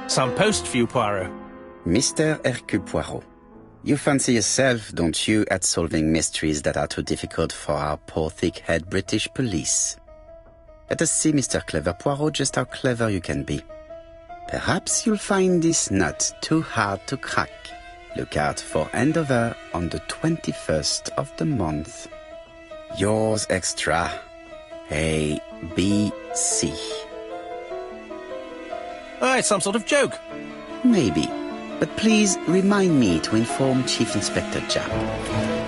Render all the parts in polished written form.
Some post for you, Poirot. Mr. Hercule Poirot, you fancy yourself, don't you, at solving mysteries that are too difficult for our poor thick-head British police. Let us see, Mr. Clever Poirot, just how clever you can be. Perhaps you'll find this nut too hard to crack. Look out for Andover on the 21st of the month. Yours extra, A, B, C. Oh, it's some sort of joke. Maybe, but please remind me to inform Chief Inspector Japp.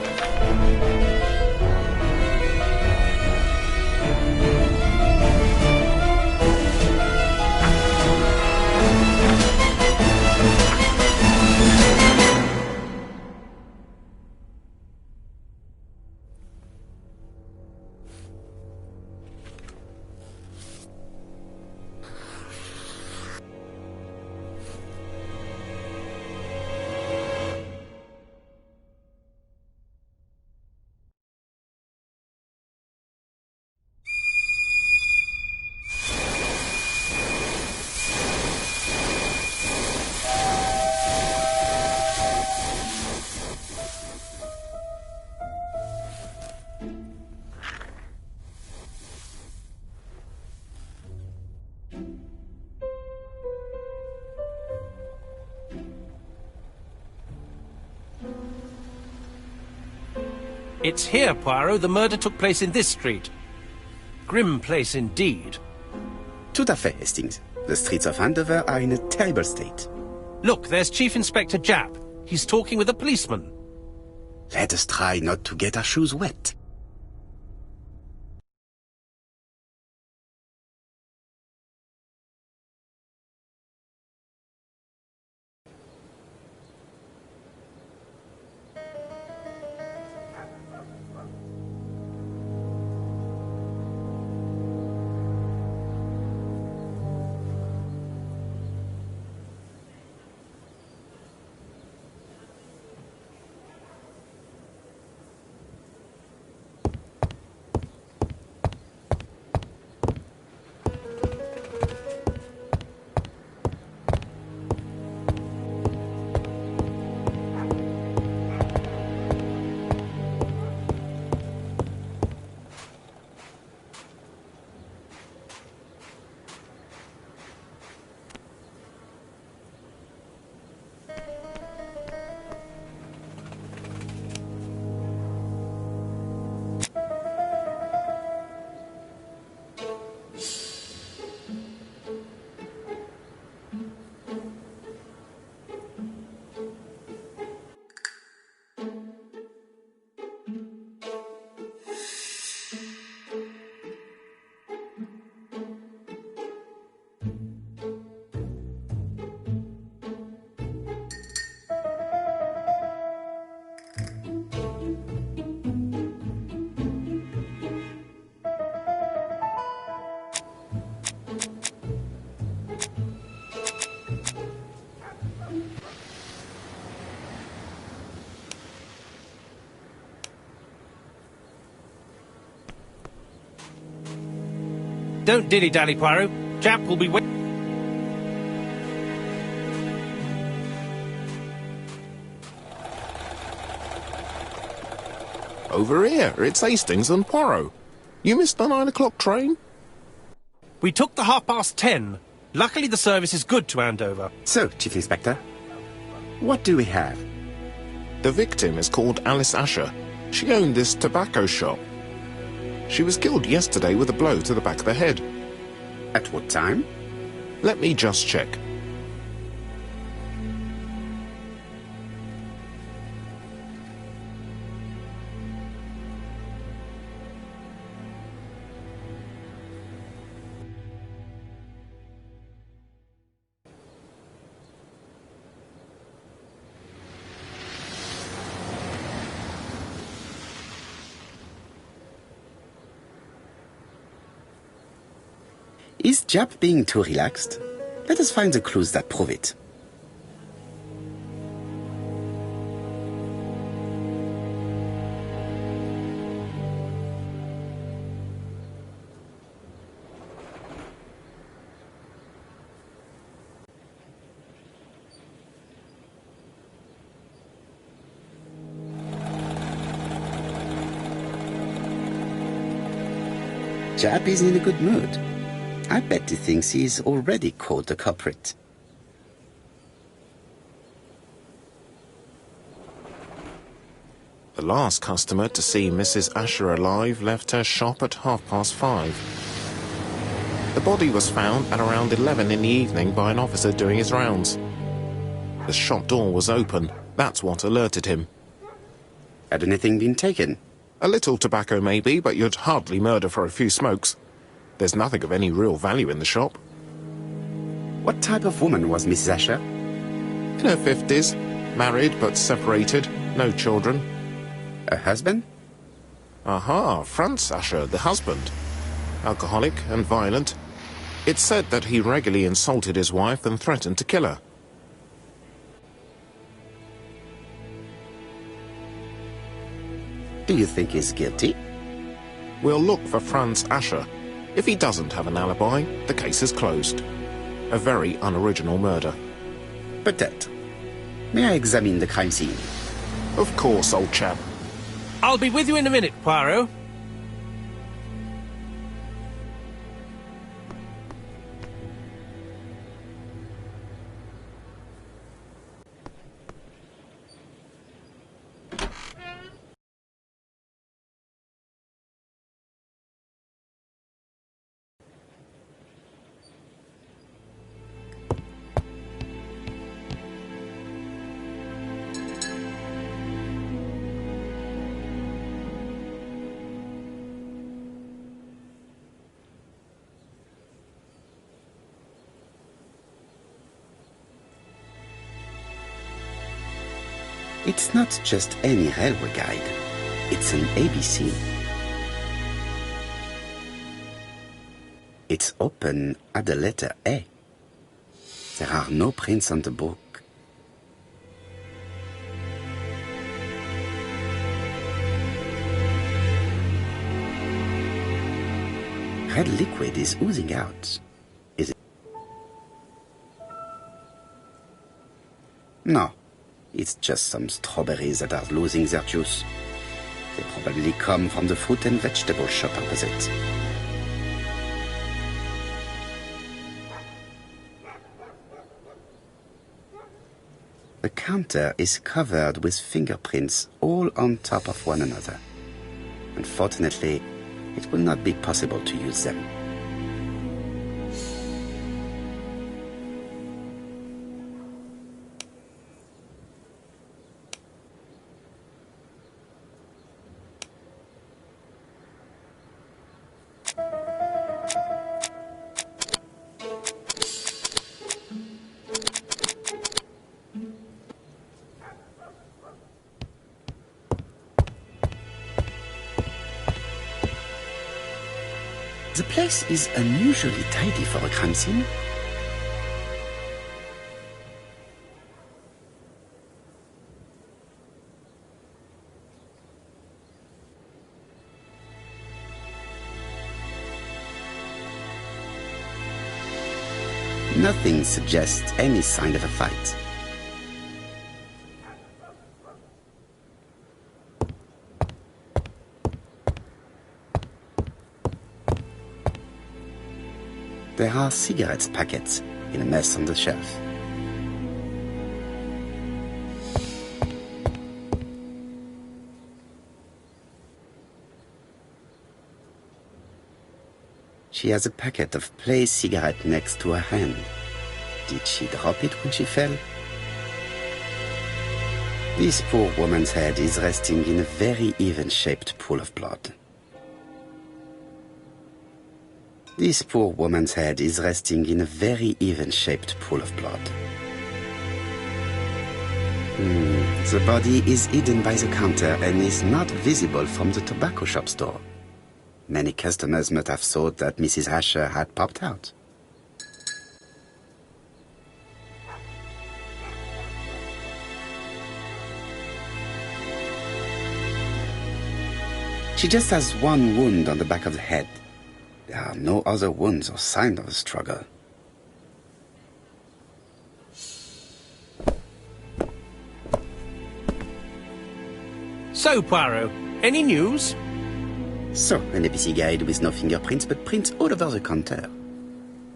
It's here, Poirot. The murder took place in this street. Grim place indeed. Tout à fait, Hastings. The streets of Andover are in a terrible state. Look, there's Chief Inspector Japp. He's talking with a policeman. Let us try not to get our shoes wet. Don't dilly-dally, Poirot. Japp will be waiting. Over here, it's Hastings and Poirot. You missed the 9 o'clock train? We took the 10:30. Luckily the service is good to Andover. So, Chief Inspector, what do we have? The victim is called Alice Asher. She owned this tobacco shop. She was killed yesterday with a blow to the back of the head. At what time? Let me just check. Is Japp being too relaxed? Let us find the clues that prove it. chap is in a good mood. I bet he thinks he's already caught the culprit. The last customer to see Mrs. Asher alive left her shop at 5:30. The body was found at around 11 in the evening by an officer doing his rounds. The shop door was open. That's what alerted him. Had anything been taken? A little tobacco maybe, but you'd hardly murder for a few smokes. There's nothing of any real value in the shop. What type of woman was Mrs. Asher? In her 50s, married but separated, no children. Her husband? Aha, Franz Asher, the husband. Alcoholic and violent. It's said that he regularly insulted his wife and threatened to kill her. Do you think he's guilty? We'll look for Franz Asher. If he doesn't have an alibi, the case is closed. A very unoriginal murder. Peut-être. May I examine the crime scene? Of course, old chap. I'll be with you in a minute, Poirot. It's not just any railway guide. It's an ABC. It's open at the letter A. There are no prints on the book. Red liquid is oozing out. Is it? No. It's just some strawberries that are losing their juice. They probably come from the fruit and vegetable shop opposite. The counter is covered with fingerprints all on top of one another. Unfortunately, it will not be possible to use them. The place is unusually tidy for a crime scene. Nothing suggests any sign of a fight. There are cigarette packets in a mess on the shelf. She has a packet of play cigarette next to her hand. Did she drop it when she fell? This poor woman's head is resting in a very even-shaped pool of blood. This poor woman's head is resting in a very even-shaped pool of blood. The body is hidden by the counter and is not visible from the tobacco shop's door. Many customers must have thought that Mrs. Asher had popped out. She just has one wound on the back of the head. There are no other wounds or signs of a struggle. So, Poirot, any news? So, an ABC guide with no fingerprints but prints all over the counter.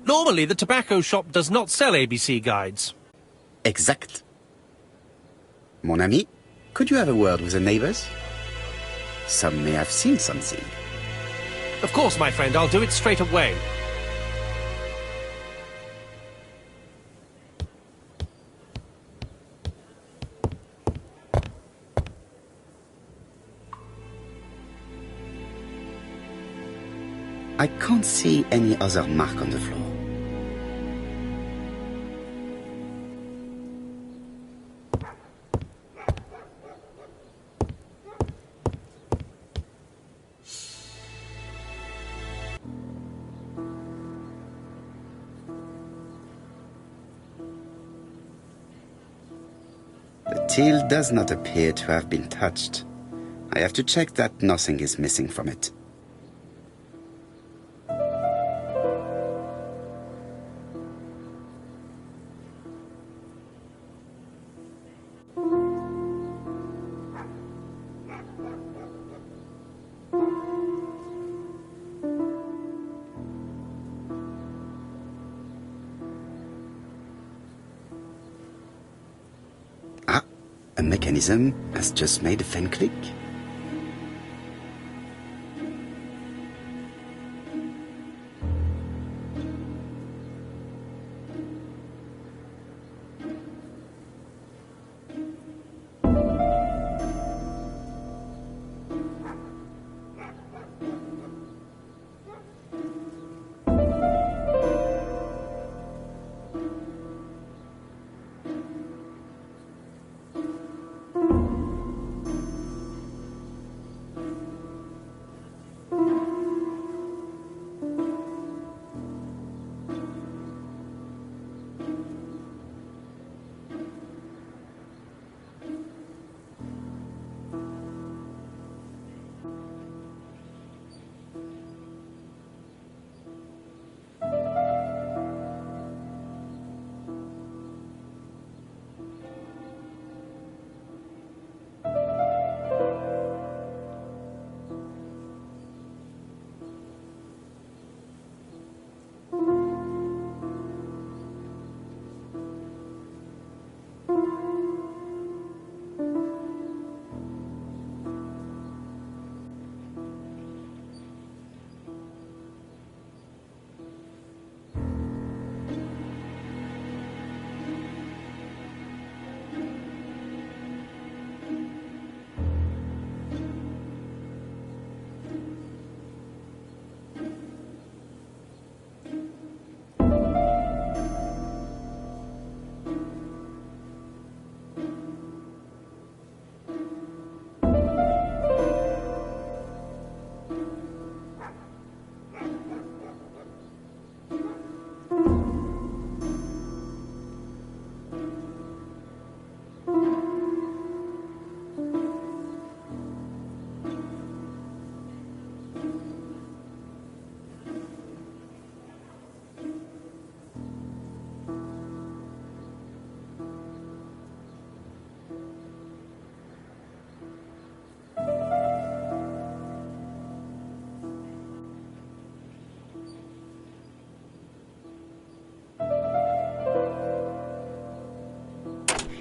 Normally, the tobacco shop does not sell ABC guides. Exact. Mon ami, could you have a word with the neighbors? Some may have seen something. Of course, my friend, I'll do it straight away. I can't see any other mark on the floor. The till does not appear to have been touched. I have to check that nothing is missing from it. A mechanism has just made a fan click.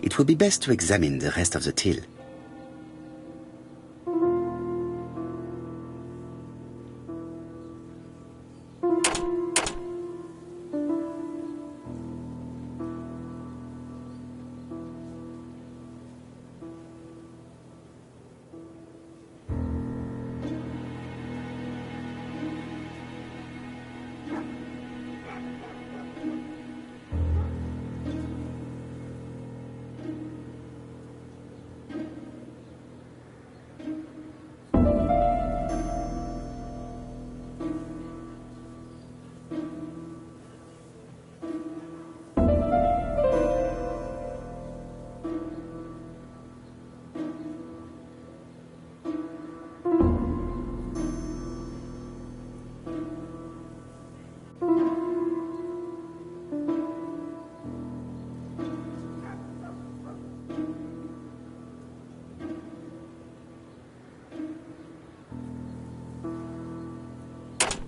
It would be best to examine the rest of the till.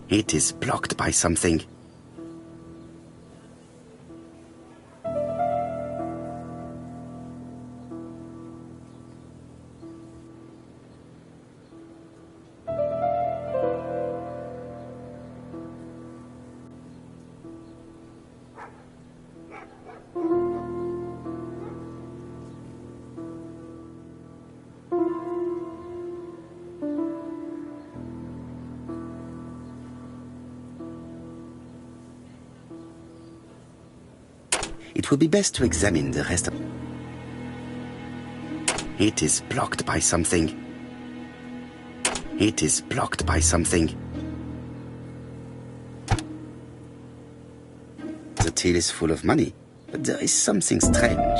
It is blocked by something. It will be best to examine the rest of... It is blocked by something. It is blocked by something. The till is full of money, but there is something strange.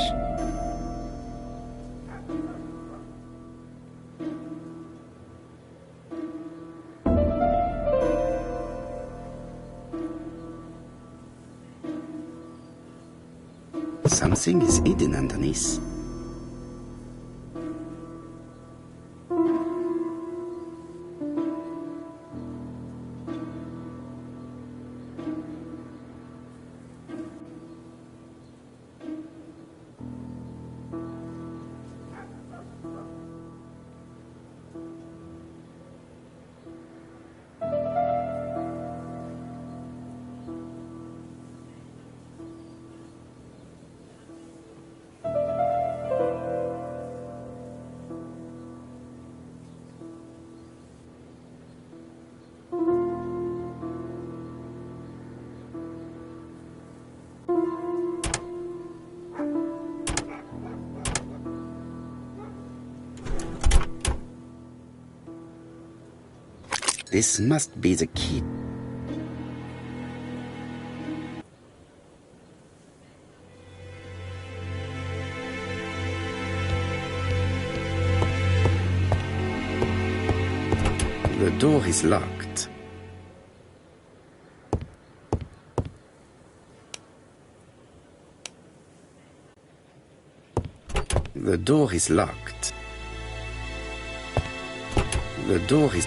Something is hidden underneath. This must be the key. The door is locked. The door is locked. The door is...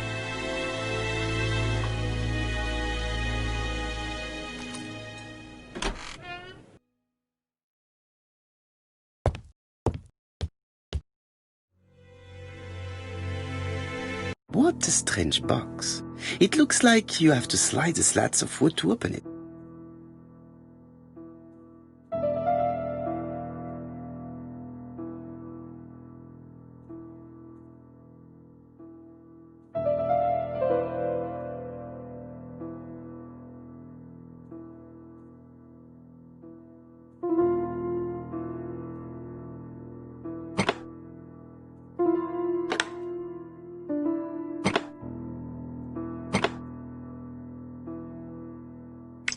What a strange box. It looks like you have to slide the slats of wood to open it.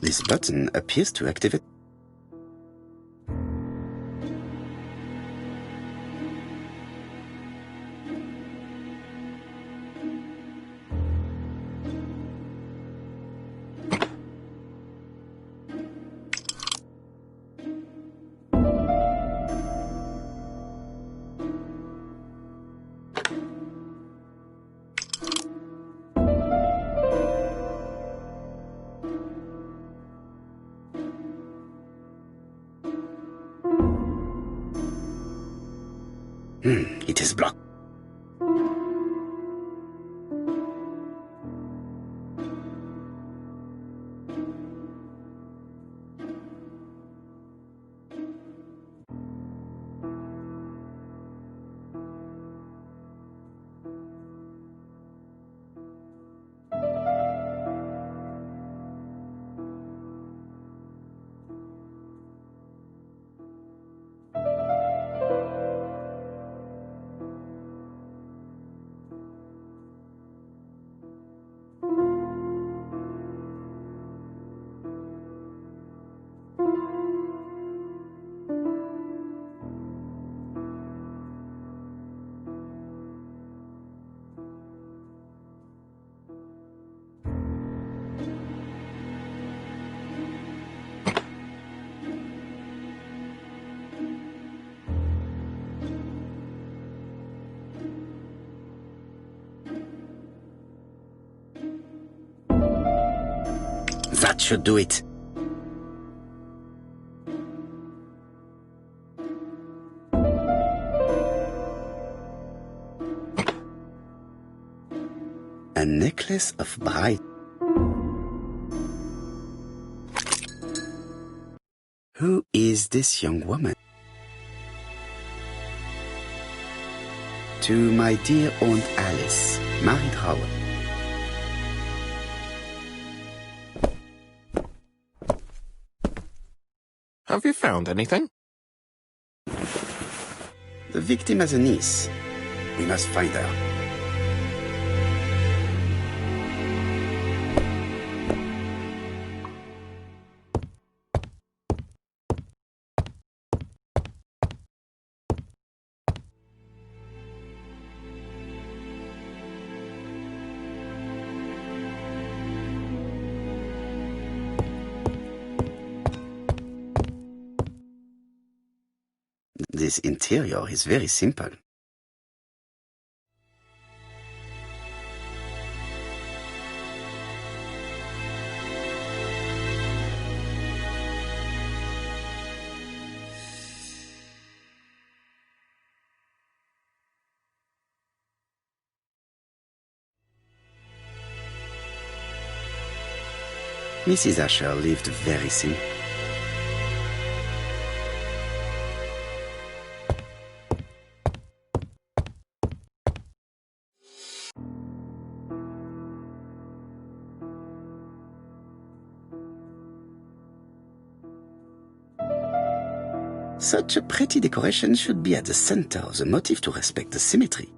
This button appears to activate. That should do it. A necklace of bright. Who is this young woman? To my dear Aunt Alice, married Howard. Have you found anything? The victim has a niece. We must find her. This interior is very simple. Mrs. Asher lived very simple. Such a pretty decoration should be at the center of the motif to respect the symmetry.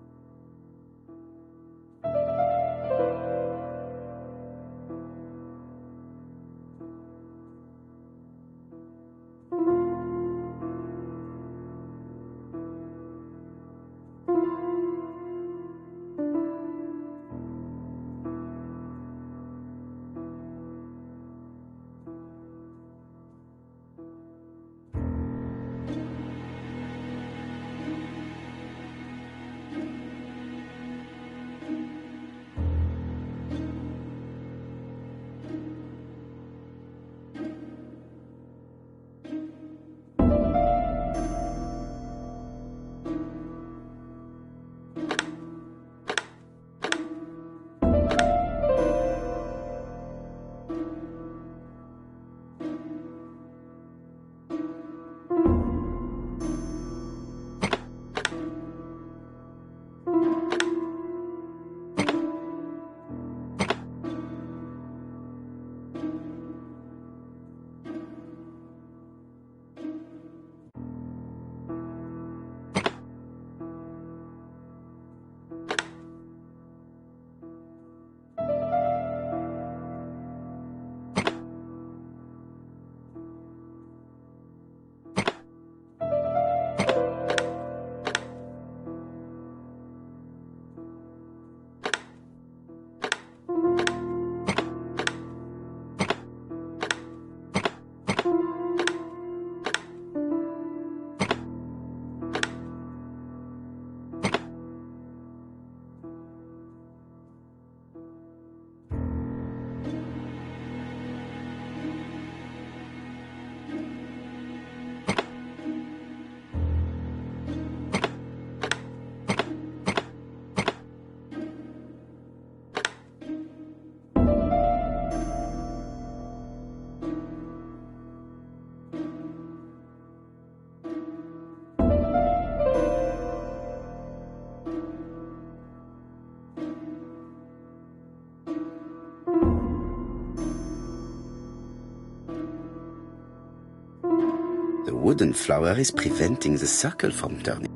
The wooden flower is preventing the circle from turning.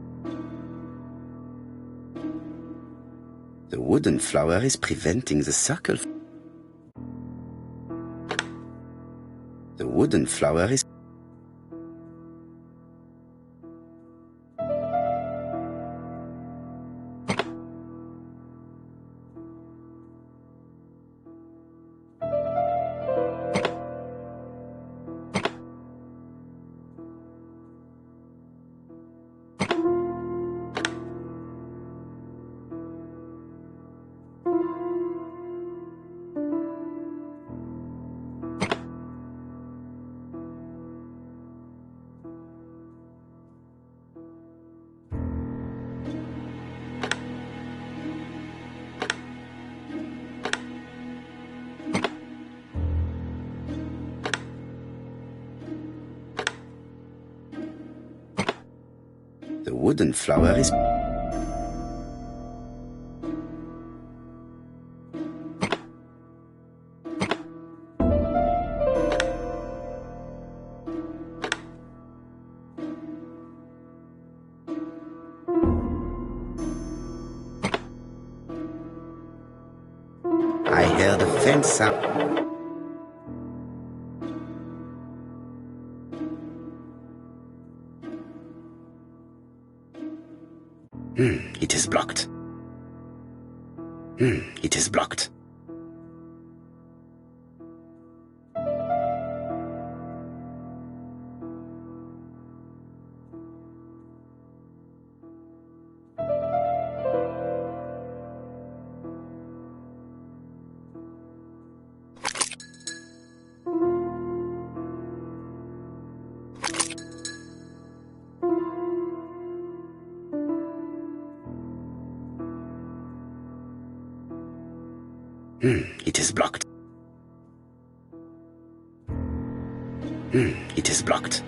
The wooden flower is preventing the circle. The wooden flower is. wooden flower is... I heard a faint sound. It is blocked. It is blocked. It is blocked. It is blocked.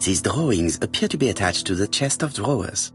These drawings appear to be attached to the chest of drawers.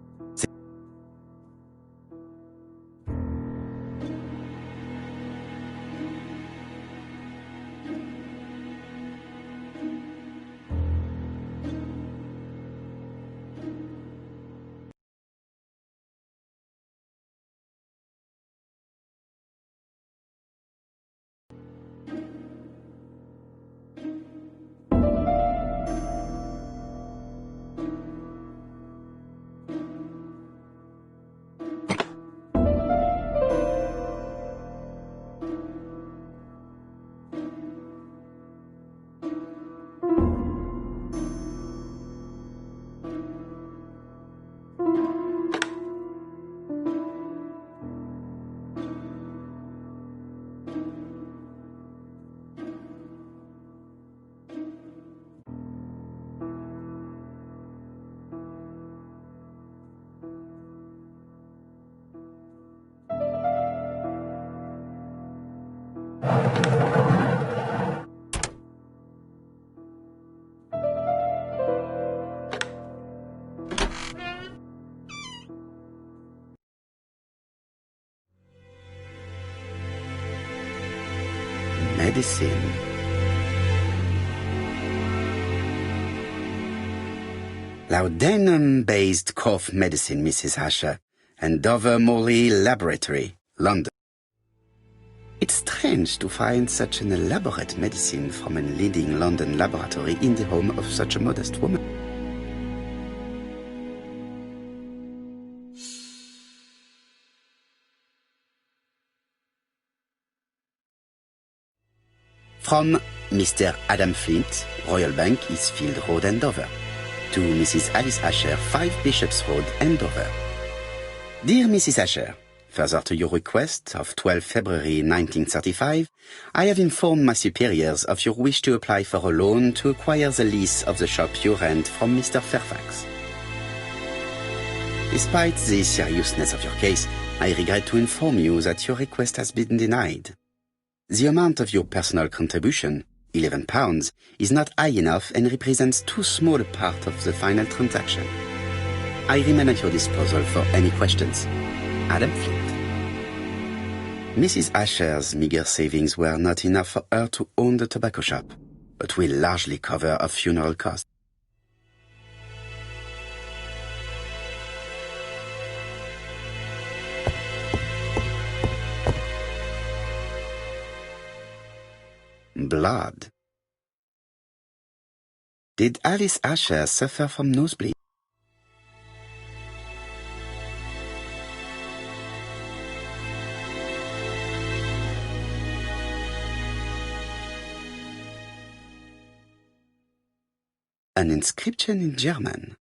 Medicine. Laudanum-based cough medicine, Mrs. Asher, and Dover Morley Laboratory, London. It's strange to find such an elaborate medicine from a leading London laboratory in the home of such a modest woman. From Mr. Adam Flint, Royal Bank, Eastfield Road, Andover. To Mrs. Alice Asher, 5 Bishops Road, Andover. Dear Mrs. Asher, further to your request of 12 February 1935, I have informed my superiors of your wish to apply for a loan to acquire the lease of the shop you rent from Mr. Fairfax. Despite the seriousness of your case, I regret to inform you that your request has been denied. The amount of your personal contribution, £11, is not high enough and represents too small a part of the final transaction. I remain at your disposal for any questions. Adam Flint. Mrs. Asher's meager savings were not enough for her to own the tobacco shop, but will largely cover her funeral costs. Blood. Did Alice Asher suffer from nosebleed? An inscription in German.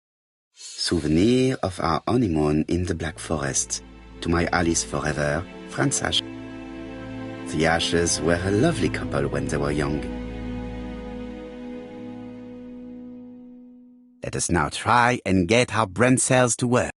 Souvenir of our honeymoon in the Black Forest. To my Alice forever, Franz Asher. The Ashers were a lovely couple when they were young. Let us now try and get our brain cells to work.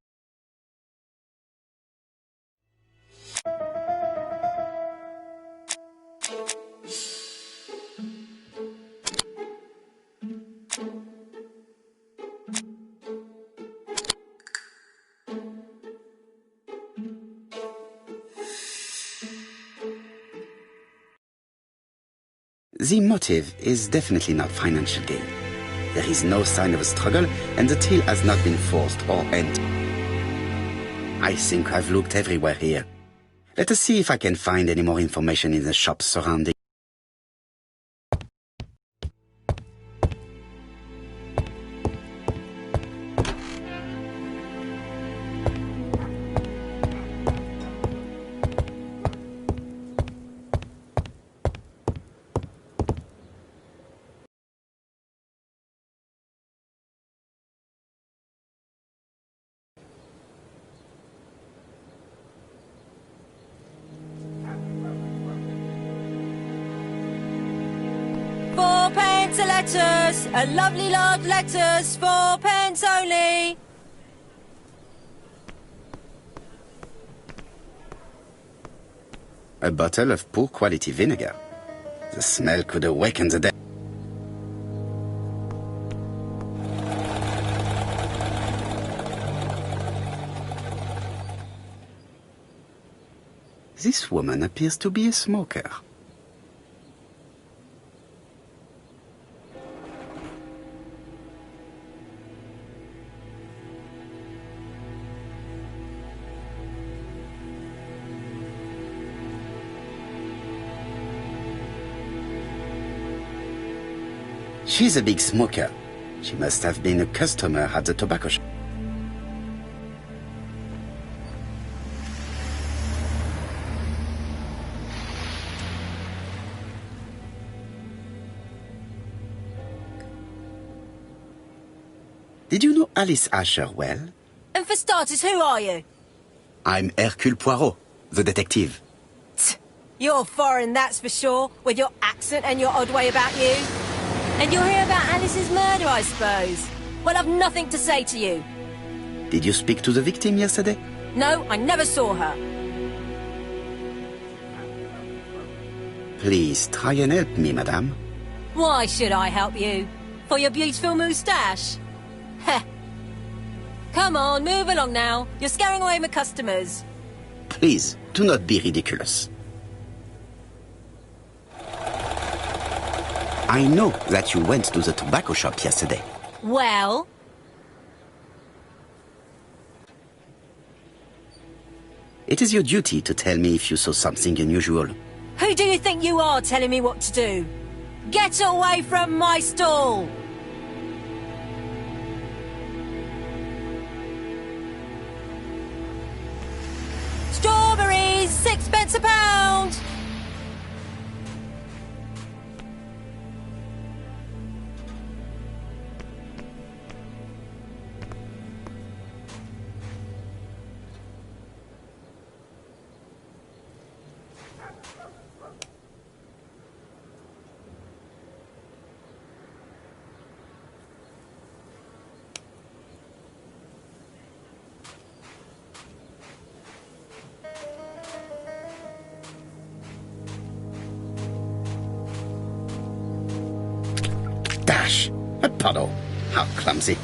The motive is definitely not financial gain. There is no sign of a struggle, and the till has not been forced or entered. I think I've looked everywhere here. Let us see if I can find any more information in the shops surrounding. Fourpence a lettuce, a lovely large lettuce, 4p only. A bottle of poor quality vinegar. The smell could awaken the dead. This woman appears to be a smoker. She's a big smoker. She must have been a customer at the tobacco shop. Did you know Alice Asher well? And for starters, who are you? I'm Hercule Poirot, the detective. You're foreign, that's for sure, with your accent and your odd way about you. And you're here about Alice's murder, I suppose. Well, I've nothing to say to you. Did you speak to the victim yesterday? No, I never saw her. Please try and help me, madame. Why should I help you? For your beautiful moustache? Heh. Come on, move along now. You're scaring away my customers. Please, do not be ridiculous. I know that you went to the tobacco shop yesterday. Well? It is your duty to tell me if you saw something unusual. Who do you think you are telling me what to do? Get away from my stall! Strawberries, 6p a pound! Dash! A puddle! How clumsy!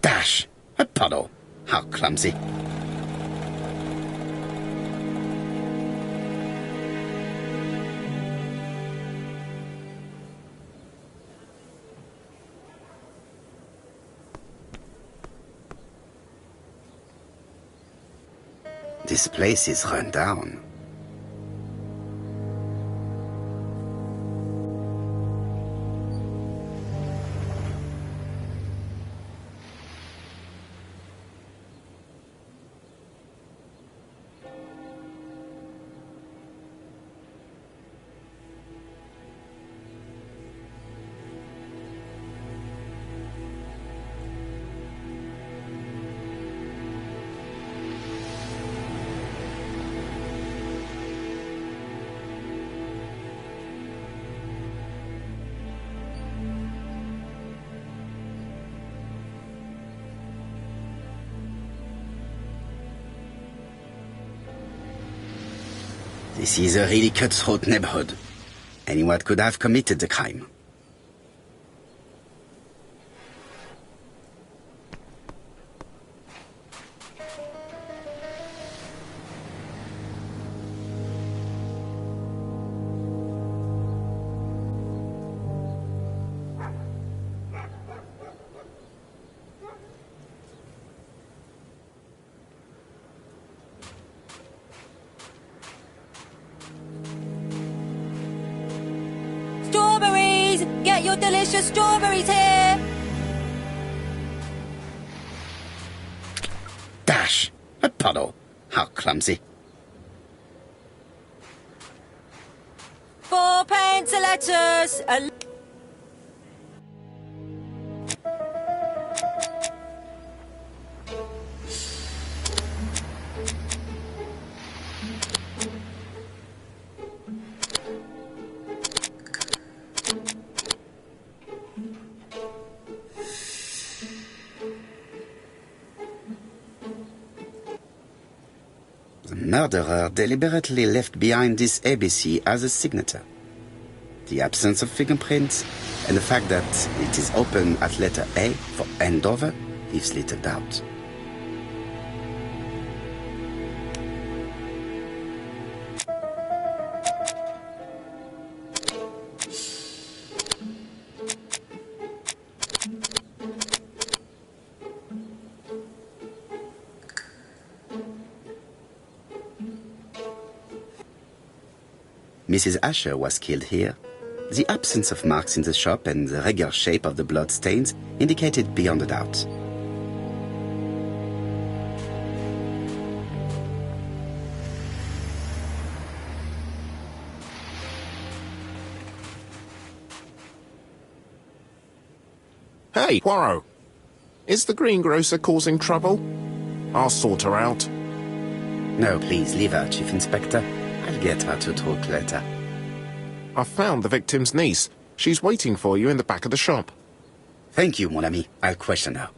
Dash! A puddle! How clumsy. This place is run down. This is a really cutthroat neighborhood. Anyone could have committed the crime. Strawberries! Get your delicious strawberries here! Dash! A puddle! How clumsy. 4 pence a lettuce! The murderer deliberately left behind this ABC as a signature. The absence of fingerprints and the fact that it is open at letter A for Andover leaves little doubt. Mrs. Asher was killed here. The absence of marks in the shop and the regular shape of the blood stains indicated beyond a doubt. Hey, Poirot! Is the greengrocer causing trouble? I'll sort her out. No, please, leave her, Chief Inspector. I'll get her to talk later. I found the victim's niece. She's waiting for you in the back of the shop. Thank you, mon ami. I'll question her.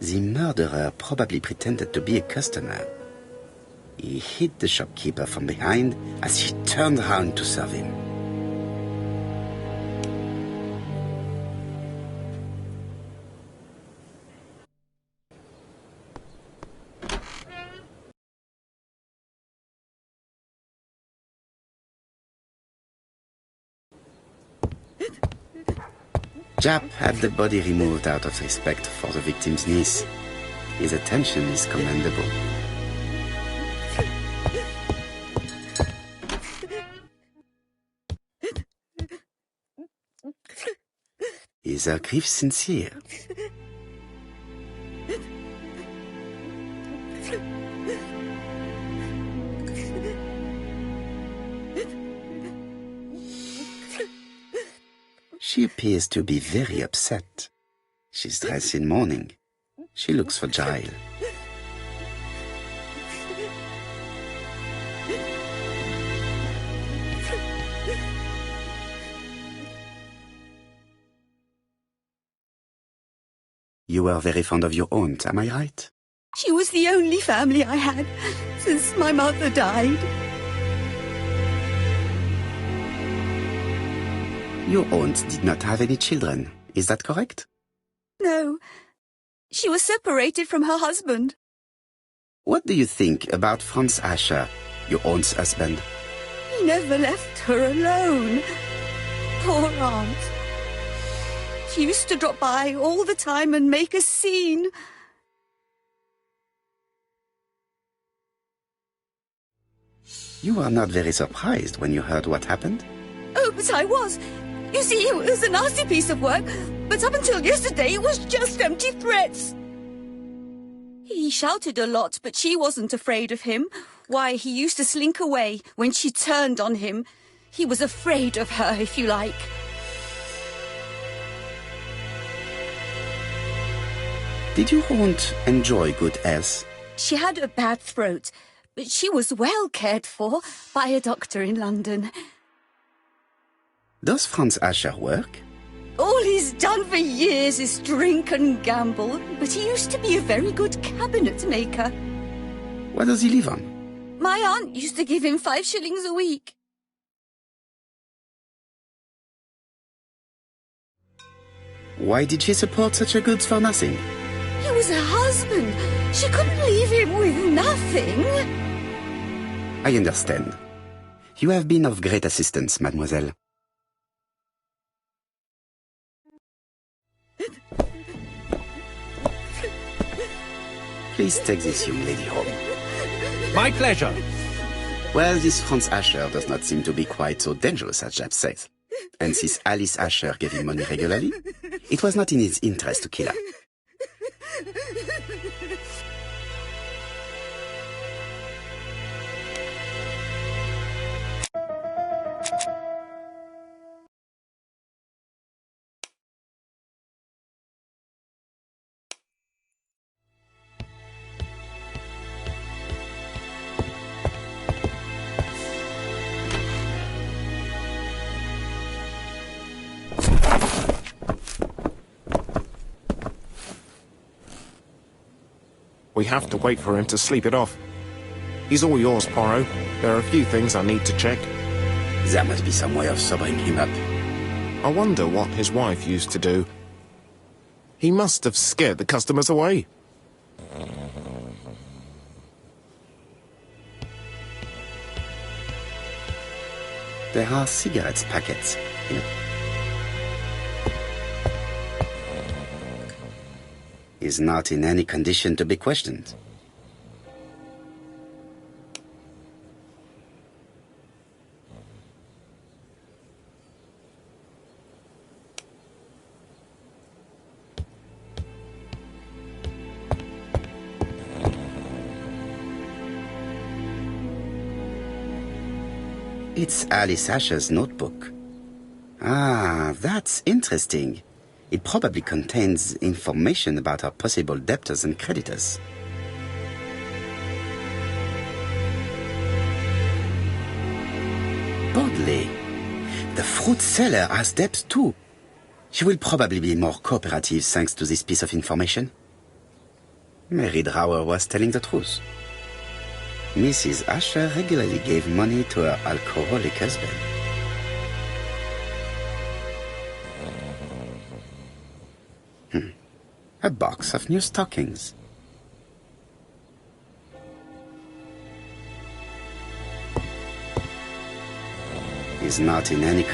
The murderer probably pretended to be a customer. He hit the shopkeeper from behind as she turned around to serve him. Jap had the body removed out of respect for the victim's niece. His attention is commendable. Is her grief sincere? She appears to be very upset. She's dressed in mourning. She looks fragile. You were very fond of your aunt, am I right? She was the only family I had since my mother died. Your aunt did not have any children, is that correct? No, she was separated from her husband. What do you think about Franz Ascher, your aunt's husband? He never left her alone. Poor aunt. She used to drop by all the time and make a scene. You were not very surprised when you heard what happened? Oh, but I was. You see, it was a nasty piece of work, but up until yesterday it was just empty threats. He shouted a lot, but she wasn't afraid of him. Why, he used to slink away when she turned on him. He was afraid of her, if you like. Did your aunt enjoy good health? She had a bad throat, but she was well cared for by a doctor in London. Does Franz Ascher work? All he's done for years is drink and gamble, but he used to be a very good cabinet maker. What does he live on? My aunt used to give him 5 shillings a week. Why did she support such a goods for nothing? He was her husband. She couldn't leave him with nothing. I understand. You have been of great assistance, mademoiselle. Please take this young lady home. My pleasure. Well, this Franz Ascher does not seem to be quite so dangerous as Jab says. And since Alice Ascher gave him money regularly, it was not in his interest to kill her. We have to wait for him to sleep it off. He's all yours, Poirot. There are a few things I need to check. There must be some way of sobering him up. I wonder what his wife used to do. He must have scared the customers away. There are cigarettes packets in it. He's not in any condition to be questioned. It's Alice Asher's notebook. Ah, that's interesting. It probably contains information about our possible debtors and creditors. Bodley. The fruit seller has debts too. She will probably be more cooperative thanks to this piece of information. Mary Drower was telling the truth. Mrs. Asher regularly gave money to her alcoholic husband. A box of new stockings. He's not in any...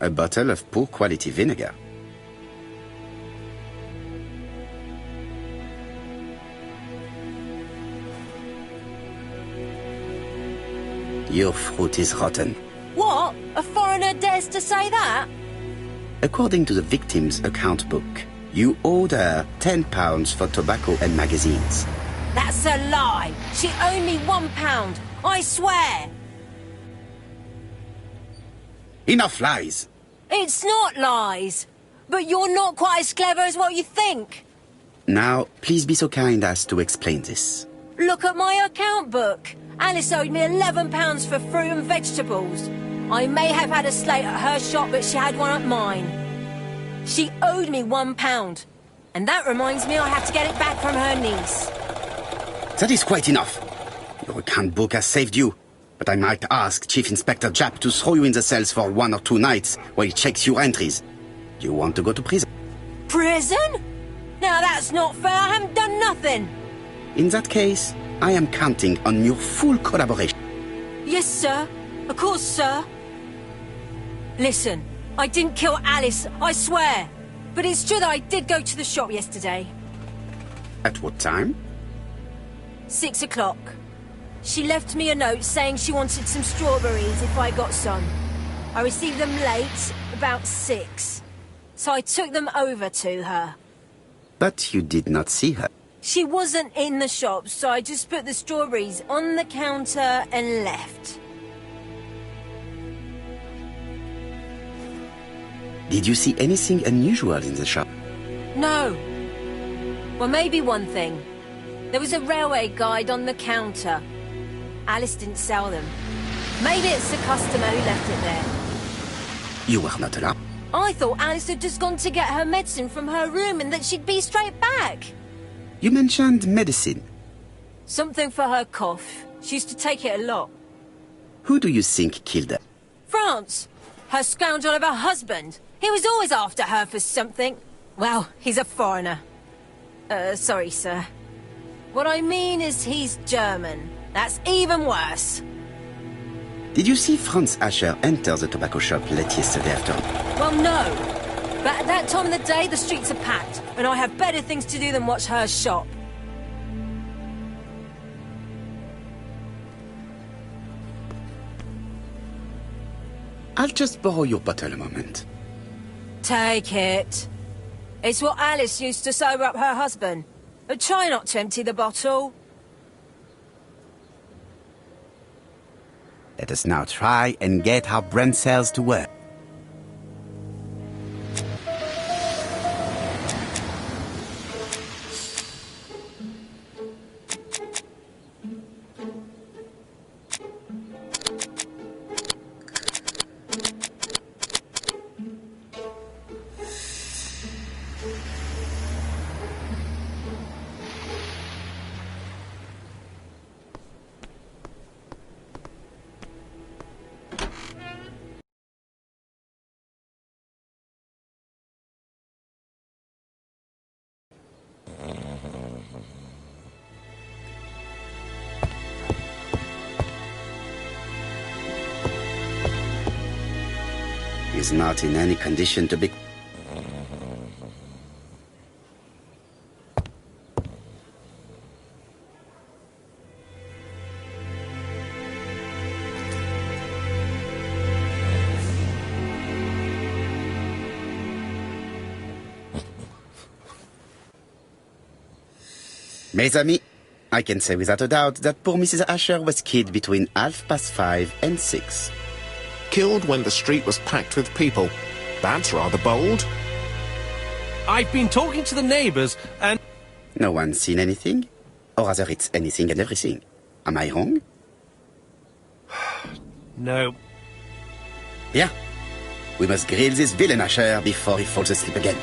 A bottle of poor quality vinegar. Your fruit is rotten. What? A foreigner dares to say that? According to the victim's account book, you owed her £10 for tobacco and magazines. That's a lie. She owed me £1. I swear. Enough lies! It's not lies. But you're not quite as clever as what you think. Now, please be so kind as to explain this. Look at my account book. Alice owed me £11 for fruit and vegetables. I may have had a slate at her shop, but she had one at mine. She owed me £1. And that reminds me I have to get it back from her niece. That is quite enough. Your account book has saved you. But I might ask Chief Inspector Japp to throw you in the cells for 1 or 2 nights while he checks your entries. Do you want to go to prison? Prison? Now that's not fair. I haven't done nothing. In that case, I am counting on your full collaboration. Yes, sir. Of course, sir. Listen, I didn't kill Alice, I swear. But it's true that I did go to the shop yesterday. At what time? 6 o'clock. She left me a note saying she wanted some strawberries if I got some. I received them late, about 6. So I took them over to her. But you did not see her. She wasn't in the shop, so I just put the strawberries on the counter and left. Did you see anything unusual in the shop? No. Well, maybe one thing. There was a railway guide on the counter. Alice didn't sell them. Maybe it's the customer who left it there. You were not allowed. I thought Alice had just gone to get her medicine from her room and that she'd be straight back. You mentioned medicine. Something for her cough. She used to take it a lot. Who do you think killed her? France. Her scoundrel of a husband. He was always after her for something. Well, he's a foreigner. Sorry, sir. What I mean is he's German. That's even worse. Did you see Franz Asher enter the tobacco shop late yesterday afternoon? Well, no. But at that time of the day, the streets are packed, and I have better things to do than watch her shop. I'll just borrow your bottle a moment. Take it. It's what Alice used to sober up her husband. But try not to empty the bottle. Let us now try and get our brain cells to work. He's not in any condition to be... Mes amis, I can say without a doubt that poor Mrs. Asher was killed between 5:30 and 6. Killed when the street was packed with people. That's rather bold. I've been talking to the neighbours and... No one's seen anything? Or rather, it's anything and everything. Am I wrong? No. Yeah. We must grill this villain Asher before he falls asleep again.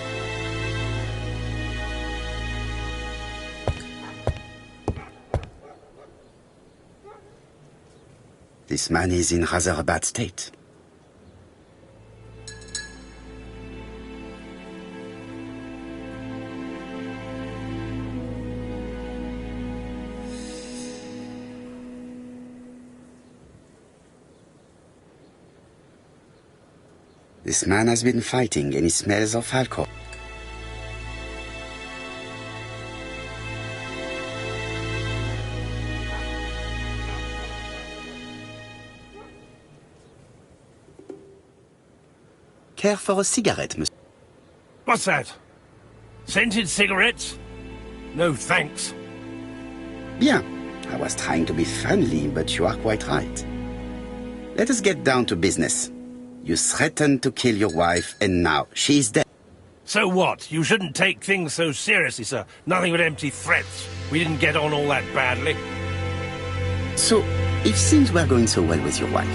This man is in rather a bad state. This man has been fighting and he smells of alcohol. Care for a cigarette, monsieur? What's that? Scented cigarettes? No, thanks. Bien. I was trying to be friendly, but you are quite right. Let us get down to business. You threatened to kill your wife, and now she is dead. So what? You shouldn't take things so seriously, sir. Nothing but empty threats. We didn't get on all that badly. So, if things were going so well with your wife,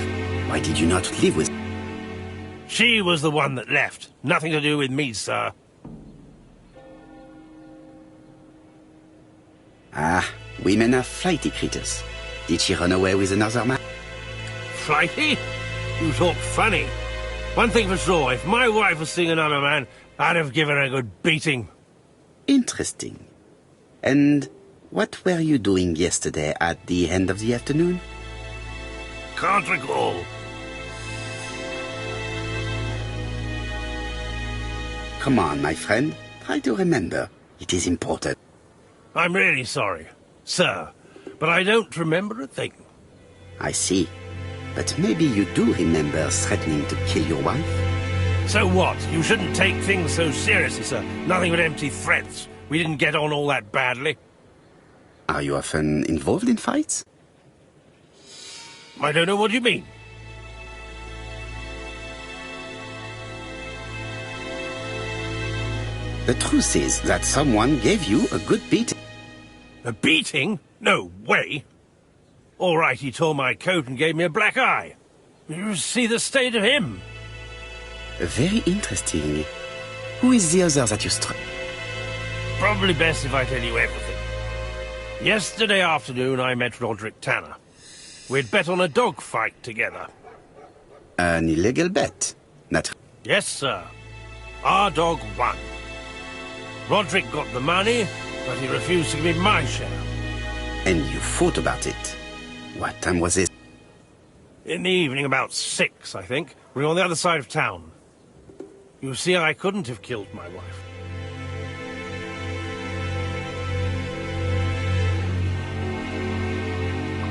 why did you not live with her? She was the one that left. Nothing to do with me, sir. Ah, women are flighty creatures. Did she run away with another man? Flighty? You talk funny. One thing for sure, if my wife was seeing another man, I'd have given her a good beating. Interesting. And what were you doing yesterday at the end of the afternoon? Can't recall. Come on, my friend. Try to remember. It is important. I'm really sorry, sir, but I don't remember a thing. I see. But maybe you do remember threatening to kill your wife? So what? You shouldn't take things so seriously, sir. Nothing but empty threats. We didn't get on all that badly. Are you often involved in fights? I don't know what you mean. The truth is that someone gave you a good beating. A beating? No way. All right, he tore my coat and gave me a black eye. You see the state of him. Very interesting. Who is the other that you struck? Probably best if I tell you everything. Yesterday afternoon, I met Roderick Tanner. We'd bet on a dog fight together. An illegal bet. Not... Yes, sir. Our dog won. Roderick got the money, but he refused to give me my share. And you fought about it. What time was it? In the evening, about 6, I think. We were on the other side of town. You see, I couldn't have killed my wife.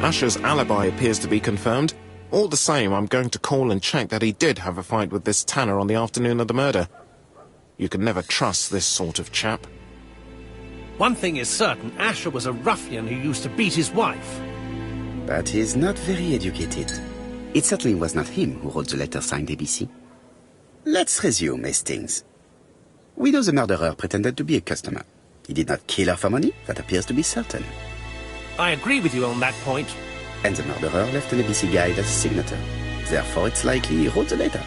Asher's alibi appears to be confirmed. All the same, I'm going to call and check that he did have a fight with this Tanner on the afternoon of the murder. You can never trust this sort of chap. One thing is certain, Asher was a ruffian who used to beat his wife. But he's not very educated. It certainly was not him who wrote the letter signed ABC. Let's resume, Hastings. We know the murderer pretended to be a customer. He did not kill her for money, that appears to be certain. I agree with you on that point. And the murderer left an ABC guide as a signature. Therefore, it's likely he wrote the letter.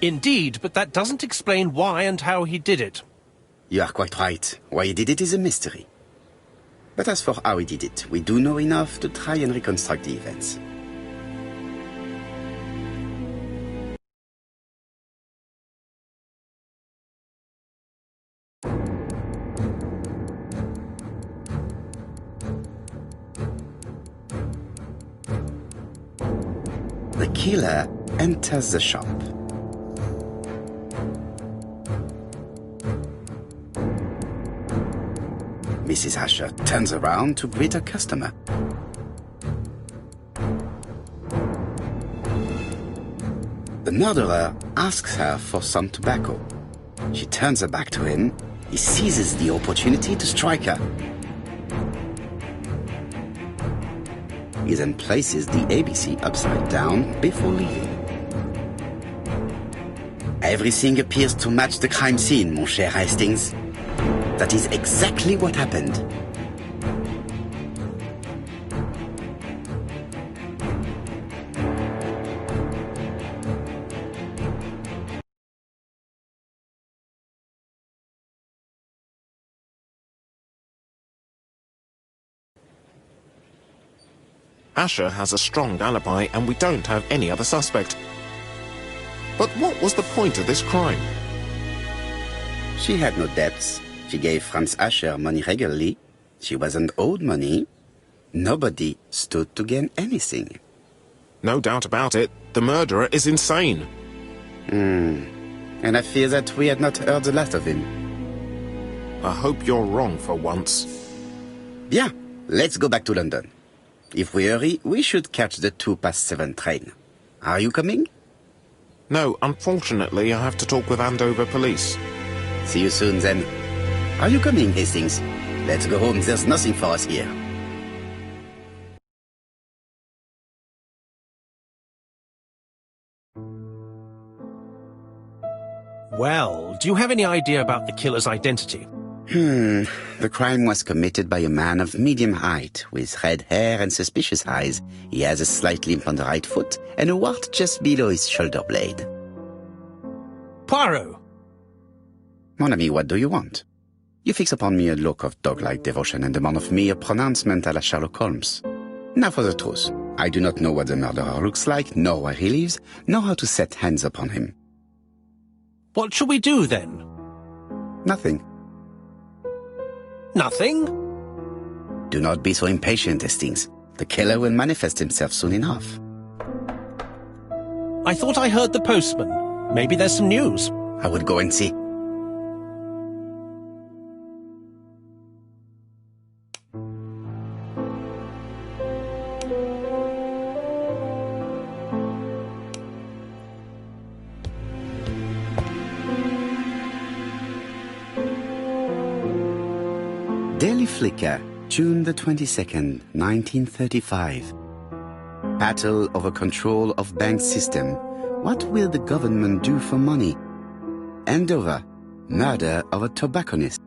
Indeed, but that doesn't explain why and how he did it. You are quite right. Why he did it is a mystery. But as for how he did it, we do know enough to try and reconstruct the events. The killer enters the shop. Mrs. Asher turns around to greet her customer. The murderer asks her for some tobacco. She turns her back to him. He seizes the opportunity to strike her. He then places the ABC upside down before leaving. Everything appears to match the crime scene, mon cher Hastings. That is exactly what happened. Asher has a strong alibi and we don't have any other suspect. But what was the point of this crime? She had no debts. She gave Franz Asher money regularly. She wasn't owed money. Nobody stood to gain anything. No doubt about it, the murderer is insane. And I fear that we had not heard the last of him. I hope you're wrong for once. Bien, let's go back to London. If we hurry, we should catch the 7:02 train. Are you coming? No, unfortunately, I have to talk with Andover police. See you soon, then. Are you coming, Hastings? Let's go home. There's nothing for us here. Well, do you have any idea about the killer's identity? The crime was committed by a man of medium height, with red hair and suspicious eyes. He has a slight limp on the right foot, and a wart just below his shoulder blade. Poirot! Mon ami, what do you want? You fix upon me a look of dog-like devotion and demand of me a pronouncement à la Sherlock Holmes. Now for the truth. I do not know what the murderer looks like, nor where he lives, nor how to set hands upon him. What shall we do, then? Nothing. Nothing? Do not be so impatient, Hastings. The killer will manifest himself soon enough. I thought I heard the postman. Maybe there's some news. I would go and see. Daily Flicker, June the 22nd, 1935. Battle over control of bank system. What will the government do for money? Andover, murder of a tobacconist.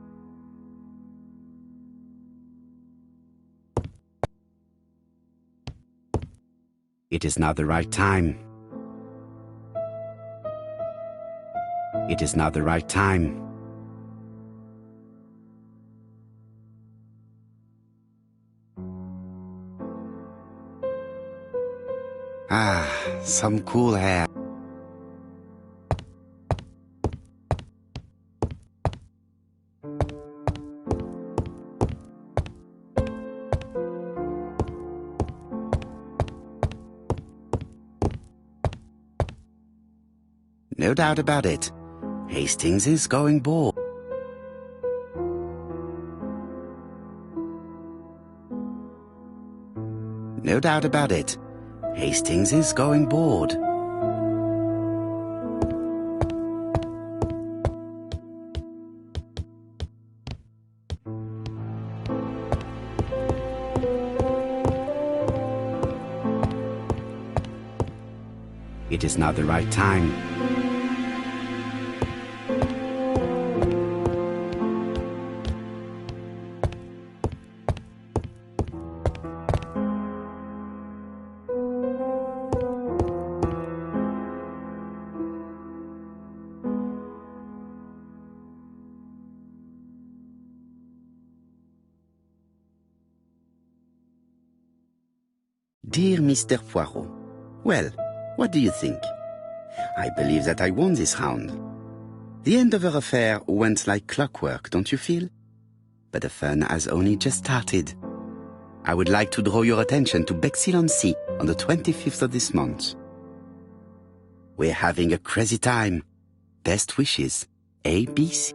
It is now the right time. It is now the right time. Ah, some cool air. No doubt about it. Hastings is going bald. No doubt about it. Hastings is going bored. It is now the right time. Dear Mr. Poirot, well, what do you think? I believe that I won this round. The Andover affair went like clockwork, don't you feel? But the fun has only just started. I would like to draw your attention to Bexhill-on-Sea on the 25th of this month. We're having a crazy time. Best wishes, ABC.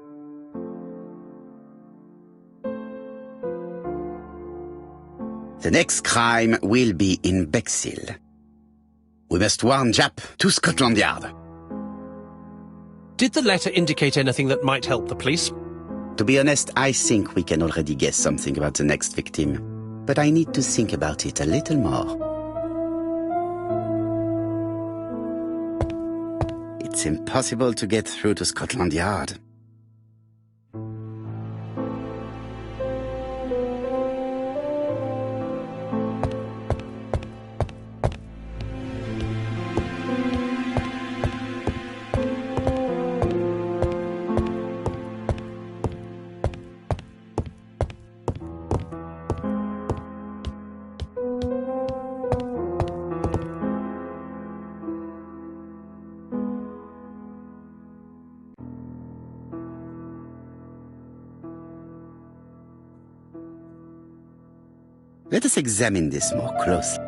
The next crime will be in Bexhill. We must warn Jap to Scotland Yard. Did the letter indicate anything that might help the police? To be honest, I think we can already guess something about the next victim. But I need to think about it a little more. It's impossible to get through to Scotland Yard. Let us examine this more closely.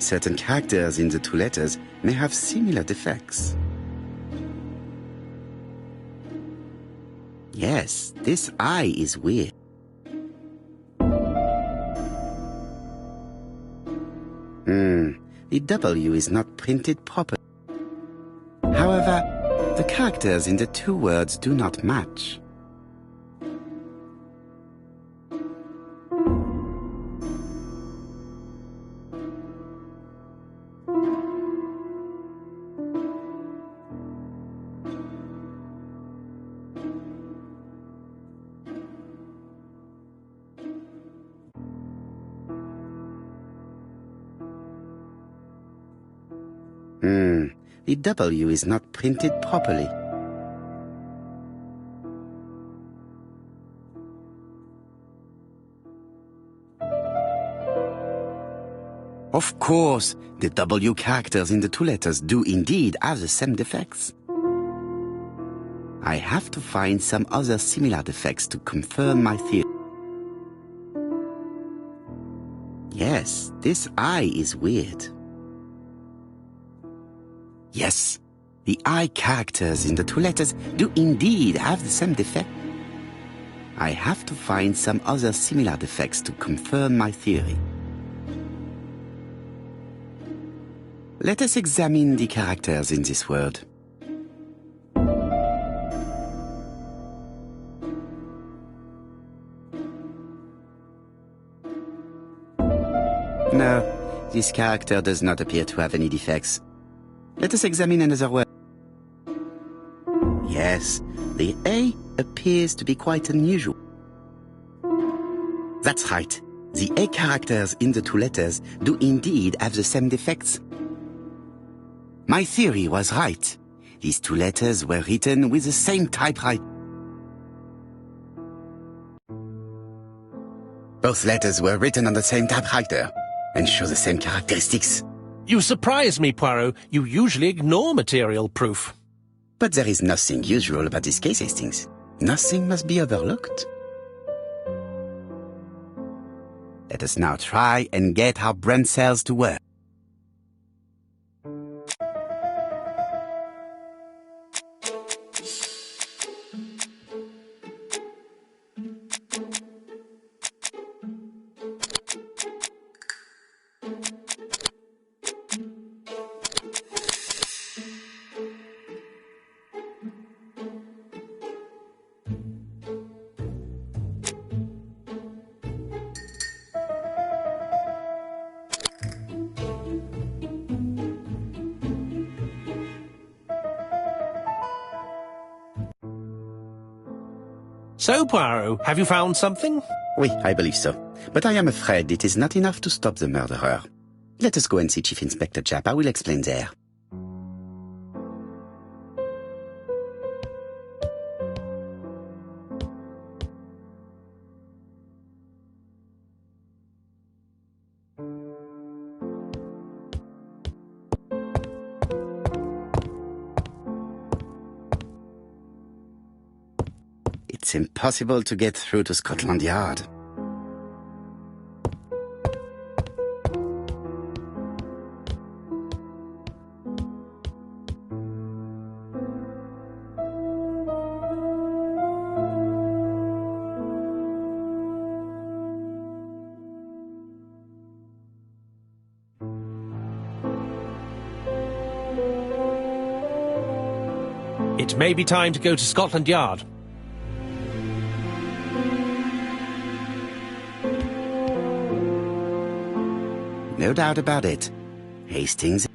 Certain characters in the two letters may have similar defects. Yes, this I is weird. The W is not printed properly. However, the characters in the two words do not match. The W is not printed properly. Of course, the W characters in the two letters do indeed have the same defects. I have to find some other similar defects to confirm my theory. Yes, this I is weird. Yes, the I characters in the two letters do indeed have the same defect. I have to find some other similar defects to confirm my theory. Let us examine the characters in this word. No, this character does not appear to have any defects. Let us examine another word. Yes, the A appears to be quite unusual. That's right. The A characters in the two letters do indeed have the same defects. My theory was right. These two letters were written with the same typewriter. Both letters were written on the same typewriter and show the same characteristics. You surprise me, Poirot. You usually ignore material proof. But there is nothing usual about this case, Hastings. Nothing must be overlooked. Let us now try and get our brain cells to work. So, Poirot, have you found something? Oui, I believe so. But I am afraid it is not enough to stop the murderer. Let us go and see Chief Inspector Japp. I will explain there. It's impossible to get through to Scotland Yard. It may be time to go to Scotland Yard. No doubt about it. Hastings.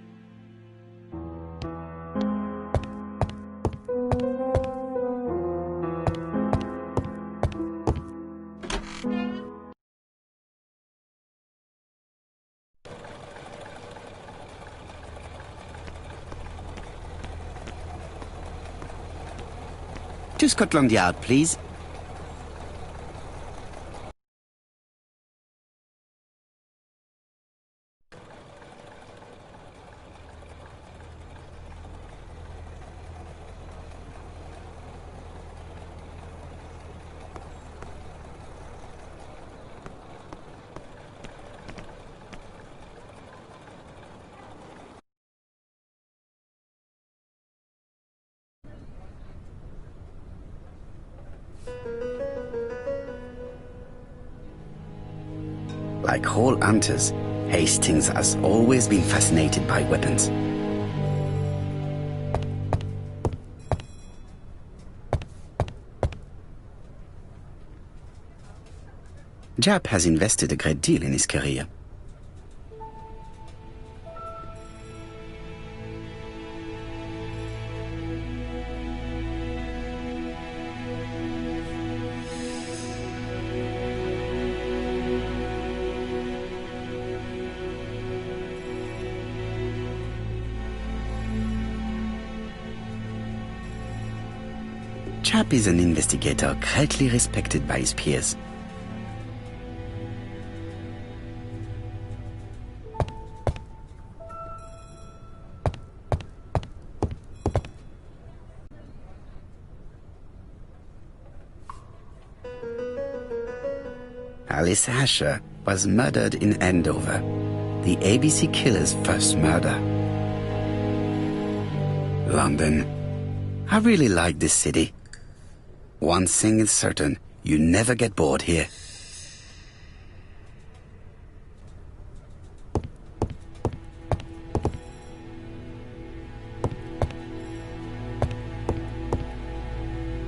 To Scotland Yard, please. Like all hunters, Hastings has always been fascinated by weapons. Jap has invested a great deal in his career. Jap is an investigator greatly respected by his peers. Alice Asher was murdered in Andover, the ABC killer's first murder. London. I really like this city. One thing is certain, you never get bored here.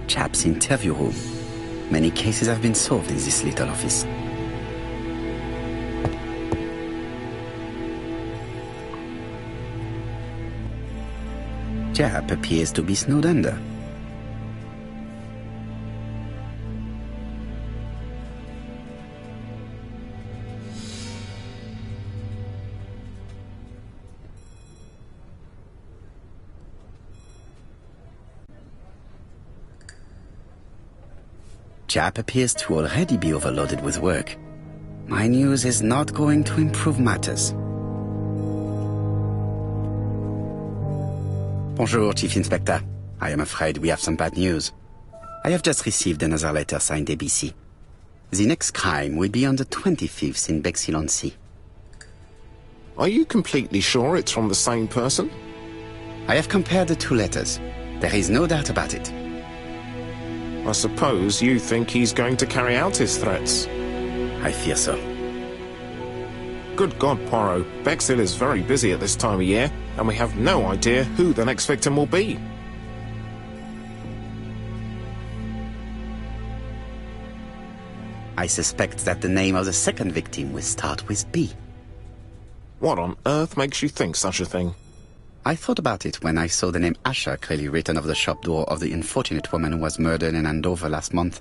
Jap's interview room. Many cases have been solved in this little office. Jap appears to be snowed under. Jap appears to already be overloaded with work. My news is not going to improve matters. Bonjour, Chief Inspector. I am afraid we have some bad news. I have just received another letter signed ABC. The next crime will be on the 25th in Bexhill-on-Sea. Are you completely sure it's from the same person? I have compared the two letters. There is no doubt about it. I suppose you think he's going to carry out his threats. I fear so. Good God, Poirot. Bexhill is very busy at this time of year, and we have no idea who the next victim will be. I suspect that the name of the second victim will start with B. What on earth makes you think such a thing? I thought about it when I saw the name Asher clearly written over the shop door of the unfortunate woman who was murdered in Andover last month.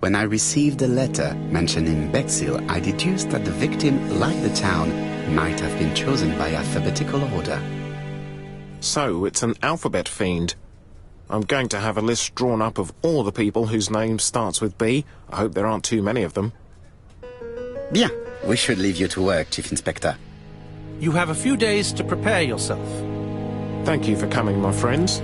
When I received a letter mentioning Bexhill, I deduced that the victim, like the town, might have been chosen by alphabetical order. So it's an alphabet fiend. I'm going to have a list drawn up of all the people whose name starts with B. I hope there aren't too many of them. Bien, we should leave you to work, Chief Inspector. You have a few days to prepare yourself. Thank you for coming, my friends.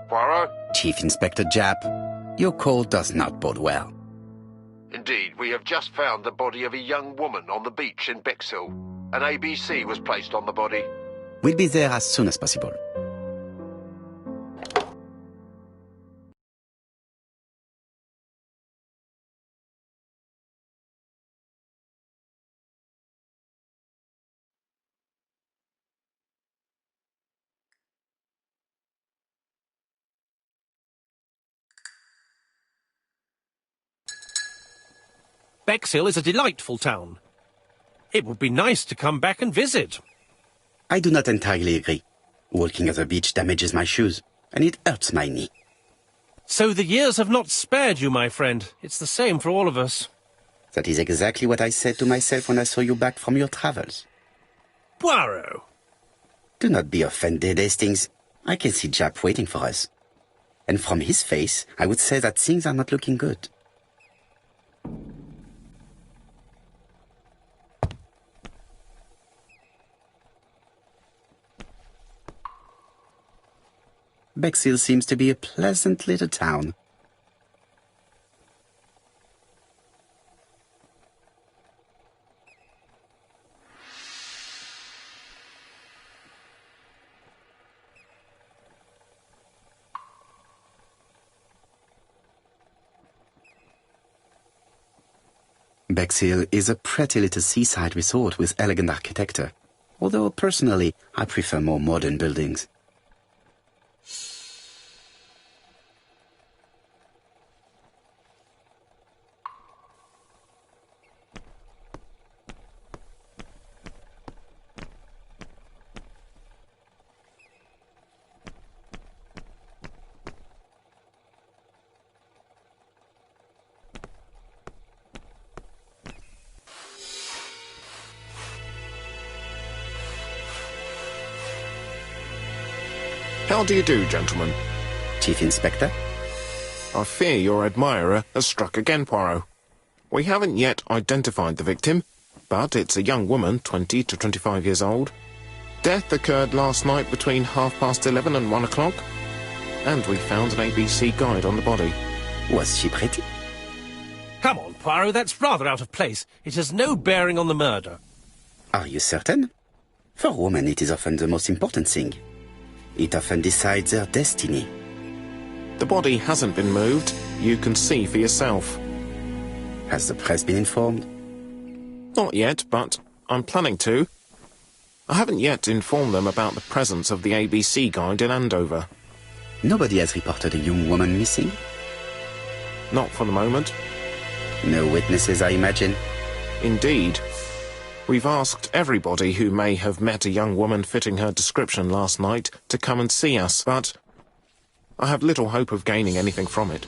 Poirot? Chief Inspector Jap, your call does not bode well. Indeed, we have just found the body of a young woman on the beach in Bexhill. An ABC was placed on the body. We'll be there as soon as possible. Bexhill is a delightful town. It would be nice to come back and visit. I do not entirely agree. Walking at the beach damages my shoes, and it hurts my knee. So the years have not spared you, my friend. It's the same for all of us. That is exactly what I said to myself when I saw you back from your travels. Poirot! Do not be offended, Hastings. I can see Jap waiting for us. And from his face, I would say that things are not looking good. Bexhill seems to be a pleasant little town. Bexhill is a pretty little seaside resort with elegant architecture, although personally I prefer more modern buildings. How do you do, gentlemen? Chief Inspector? I fear your admirer has struck again, Poirot. We haven't yet identified the victim, but it's a young woman, 20 to 25 years old. Death occurred last night between 11:30 and 1 o'clock, and we found an ABC guide on the body. Was she pretty? Come on, Poirot, that's rather out of place. It has no bearing on the murder. Are you certain? For women it is often the most important thing. It often decides their destiny. The body hasn't been moved. You can see for yourself. Has the press been informed? Not yet, but I'm planning to. I haven't yet informed them about the presence of the ABC guide in Andover. Nobody has reported a young woman missing? Not for the moment. No witnesses, I imagine. Indeed. We've asked everybody who may have met a young woman fitting her description last night to come and see us, but I have little hope of gaining anything from it.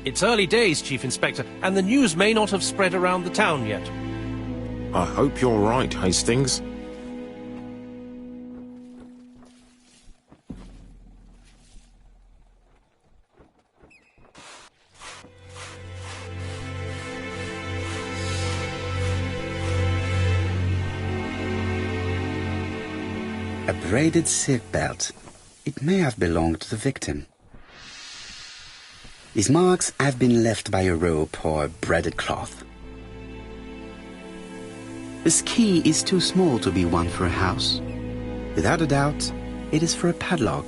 It's early days, Chief Inspector, and the news may not have spread around the town yet. I hope you're right, Hastings. A braided silk belt. It may have belonged to the victim. These marks have been left by a rope or a braided cloth. This key is too small to be one for a house. Without a doubt, it is for a padlock.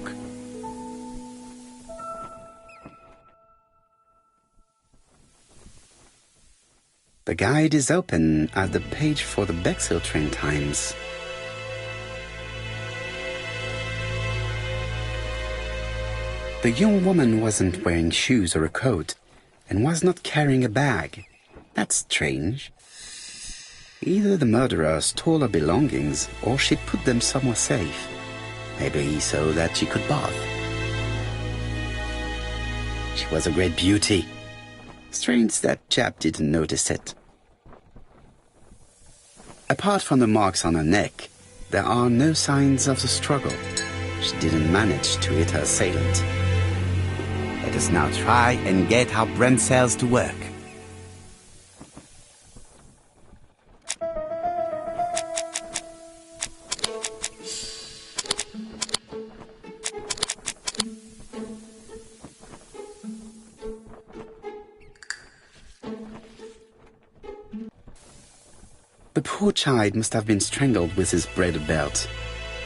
The guide is open at the page for the Bexhill train times. The young woman wasn't wearing shoes or a coat, and was not carrying a bag. That's strange. Either the murderer stole her belongings, or she put them somewhere safe. Maybe so that she could bath. She was a great beauty. Strange that chap didn't notice it. Apart from the marks on her neck, there are no signs of the struggle. She didn't manage to hit her assailant. Let us now try and get our brain cells to work. The poor child must have been strangled with his braided belt.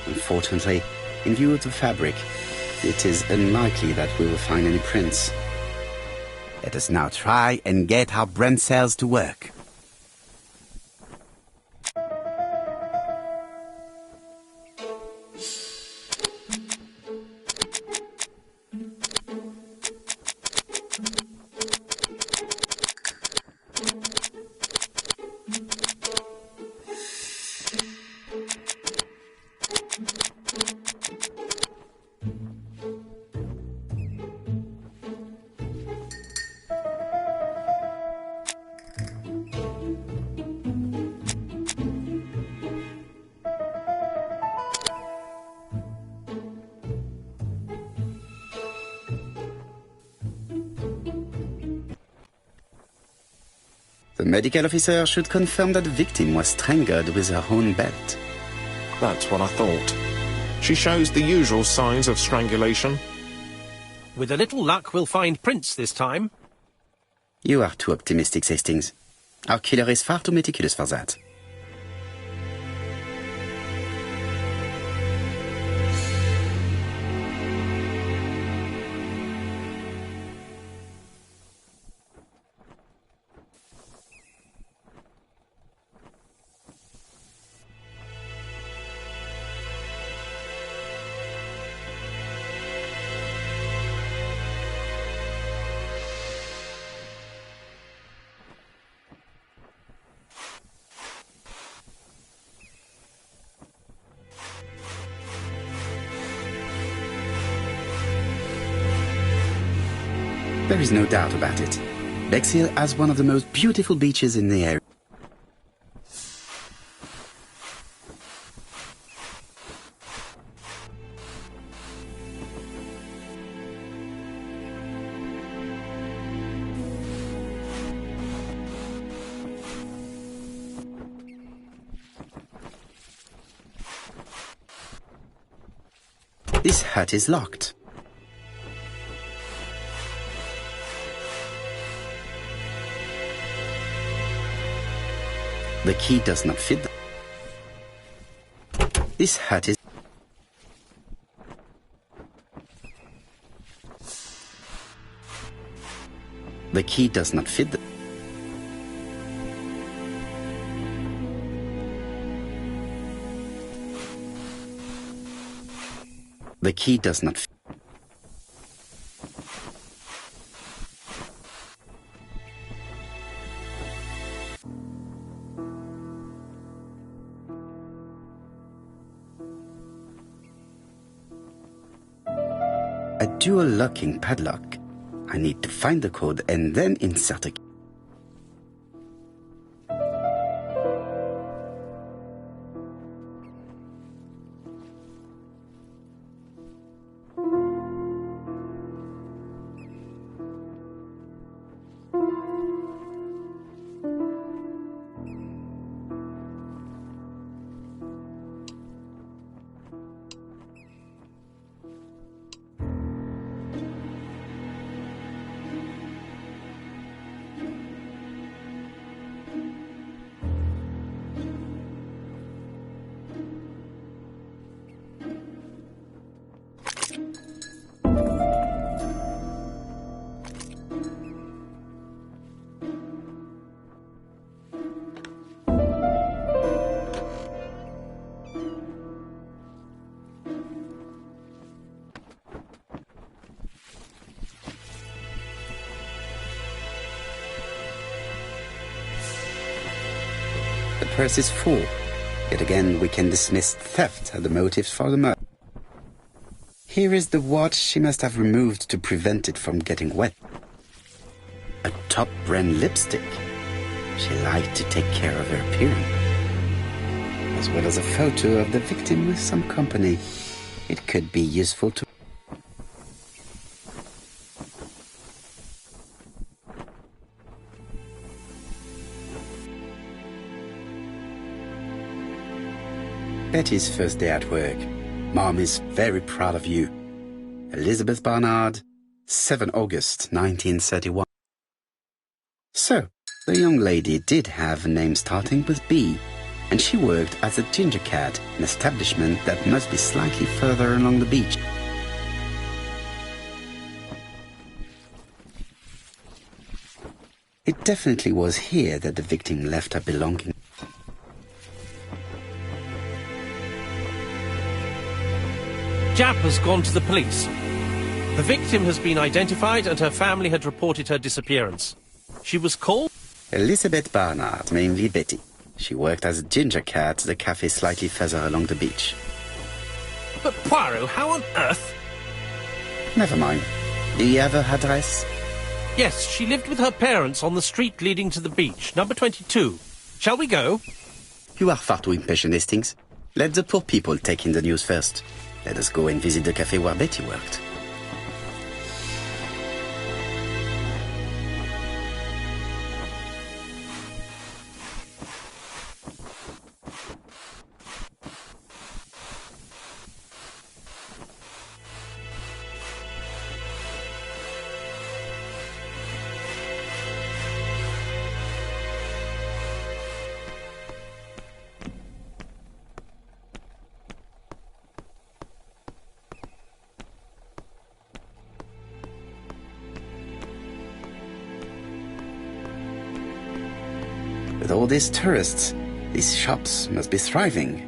Unfortunately, in view of the fabric, it is unlikely that we will find any prints. Let us now try and get our brain cells to work. The medical officer should confirm that the victim was strangled with her own belt. That's what I thought. She shows the usual signs of strangulation. With a little luck, we'll find prints this time. You are too optimistic, Hastings. Our killer is far too meticulous for that. There is no doubt about it. Bexhill has one of the most beautiful beaches in the area. This hut is locked. The key does not fit. This hut is... The key does not fit. The key does not fit. A dual locking padlock. I need to find the code and then insert a key. The purse is full. Yet again, we can dismiss theft as the motive for the murder. Here is the watch she must have removed to prevent it from getting wet. A top-brand lipstick. She liked to take care of her appearance. As well as a photo of the victim with some company. It could be useful to... Betty's first day at work. Mom is very proud of you. Elizabeth Barnard, 7 August 1931. So, the young lady did have a name starting with B, and she worked as a ginger cat, an establishment that must be slightly further along the beach. It definitely was here that the victim left her belongings. Jap has gone to the police. The victim has been identified and her family had reported her disappearance. She was called Elizabeth Barnard, mainly Betty. She worked as a ginger cat at the cafe slightly further along the beach. But Poirot, how on earth? Never mind. Do you have her address? Yes, she lived with her parents on the street leading to the beach, number 22. Shall we go? You are far too impatient, Hastings. Let the poor people take in the news first. Let us go and visit the cafe where Betty worked. With all these tourists, these shops must be thriving.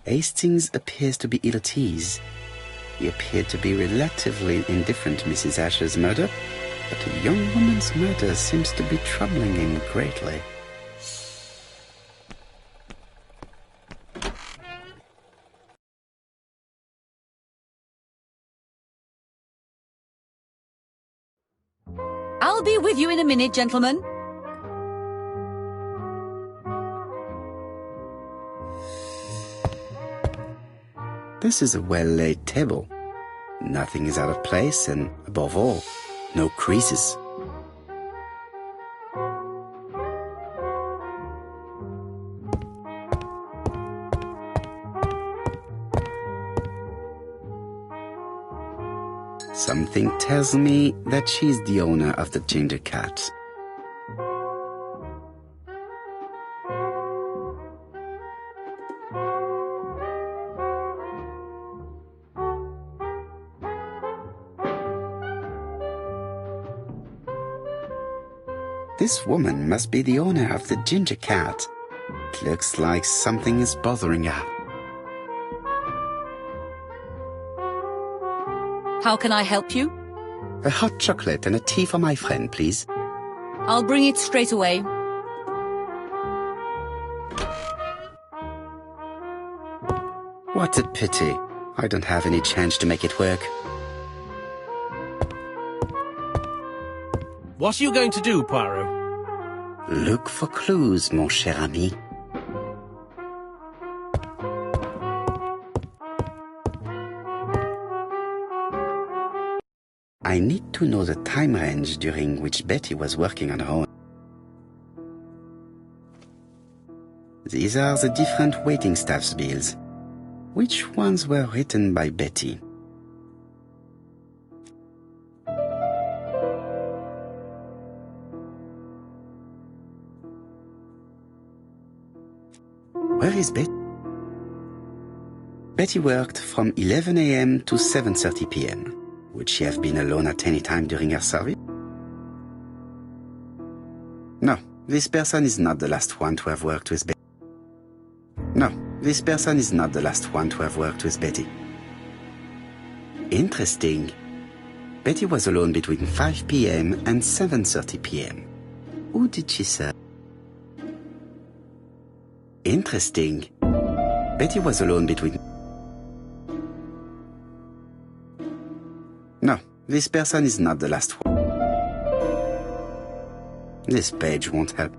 Hastings appears to be ill at ease. He appeared to be relatively indifferent to Mrs. Asher's murder, but a young woman's murder seems to be troubling him greatly. I'll be with you in a minute, gentlemen. This is a well-laid table. Nothing is out of place and, above all, no creases. Something tells me that she's the owner of the ginger cat. This woman must be the owner of the ginger cat. It looks like something is bothering her. How can I help you? A hot chocolate and a tea for my friend, please. I'll bring it straight away. What a pity. I don't have any change to make it work. What are you going to do, Poirot? Look for clues, mon cher ami. I need to know the time range during which Betty was working on her own. These are the different waiting staff's bills. Which ones were written by Betty? Where is Betty? Betty worked from 11 a.m. to 7:30 p.m. Would she have been alone at any time during her service? No, this person is not the last one to have worked with Betty. No, this person is not the last one to have worked with Betty. Interesting. Betty was alone between 5 p.m. and 7:30 p.m. Who did she serve? Interesting. Betty was alone between... No, this person is not the last one. This page won't help.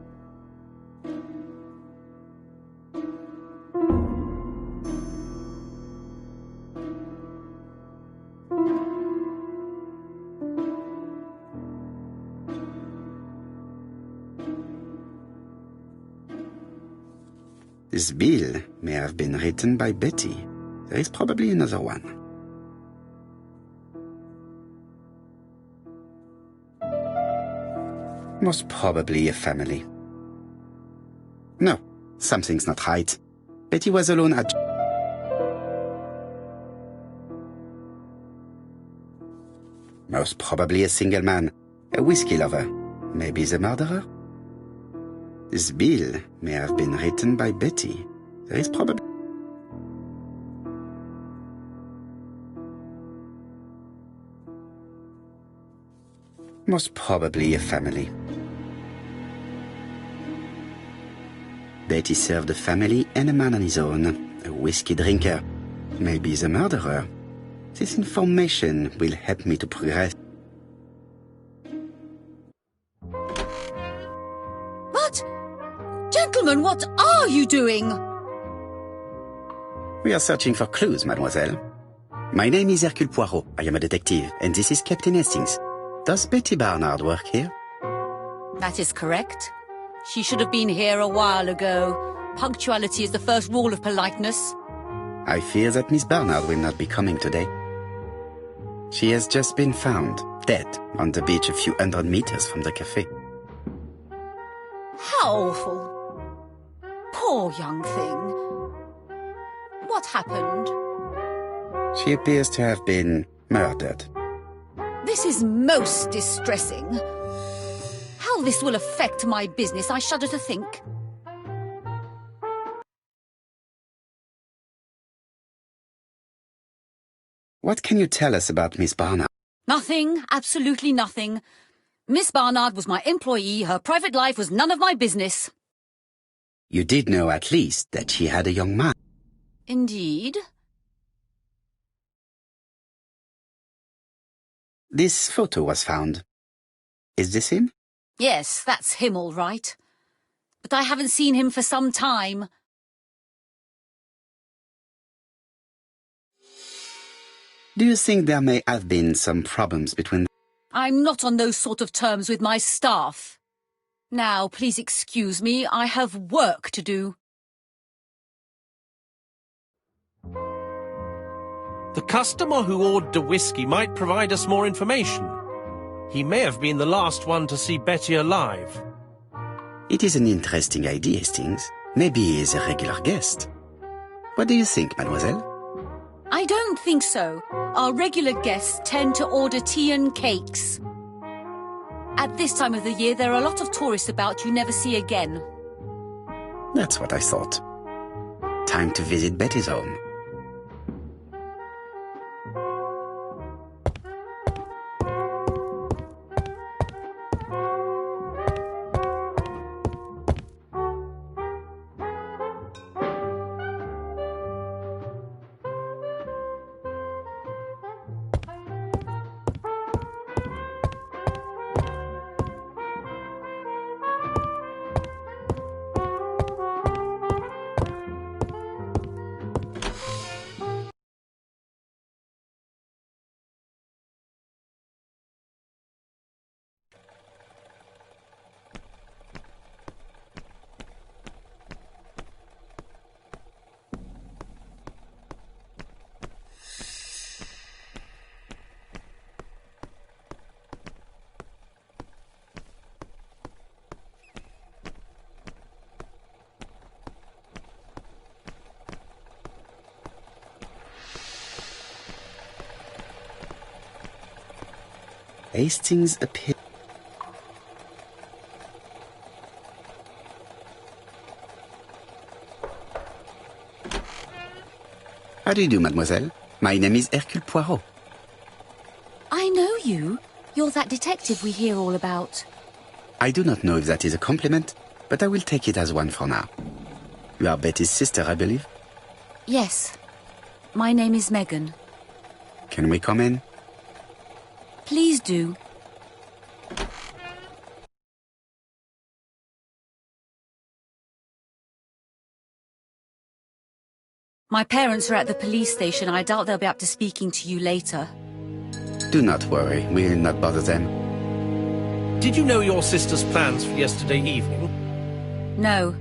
This bill may have been written by Betty. There is probably another one. Most probably a family. No, something's not right. Betty was alone at... Most probably a single man, a whiskey lover. Maybe the murderer? This bill may have been written by Betty. There is probably... Most probably a family. Betty served a family and a man on his own, a whiskey drinker. Maybe the murderer. This information will help me to progress. But, gentlemen, what are you doing? We are searching for clues, mademoiselle. My name is Hercule Poirot. I am a detective, and this is Captain Hastings. Does Betty Barnard work here? That is correct. She should have been here a while ago. Punctuality is the first rule of politeness. I fear that Miss Barnard will not be coming today. She has just been found, dead, on the beach a few hundred meters from the cafe. How awful. Poor young thing. What happened? She appears to have been murdered. This is most distressing. How this will affect my business, I shudder to think. What can you tell us about Miss Barnard? Nothing, absolutely nothing. Miss Barnard was my employee. Her private life was none of my business. You did know at least that she had a young man. Indeed. This photo was found. Is this him? Yes, that's him all right. But I haven't seen him for some time. Do you think there may have been some problems between... I'm not on those sort of terms with my staff. Now, please excuse me, I have work to do. The customer who ordered the whiskey might provide us more information. He may have been the last one to see Betty alive. It is an interesting idea, Hastings. Maybe he is a regular guest. What do you think, mademoiselle? I don't think so. Our regular guests tend to order tea and cakes. At this time of the year, there are a lot of tourists about you never see again. That's what I thought. Time to visit Betty's home. Hastings appeared. How do you do, mademoiselle? My name is Hercule Poirot. I know you. You're that detective we hear all about. I do not know if that is a compliment, but I will take it as one for now. You are Betty's sister, I believe? Yes. My name is Megan. Can we come in? Please do. My parents are at the police station. I doubt they'll be up to speaking to you later. Do not worry, we will not bother them. Did you know your sister's plans for yesterday evening? No.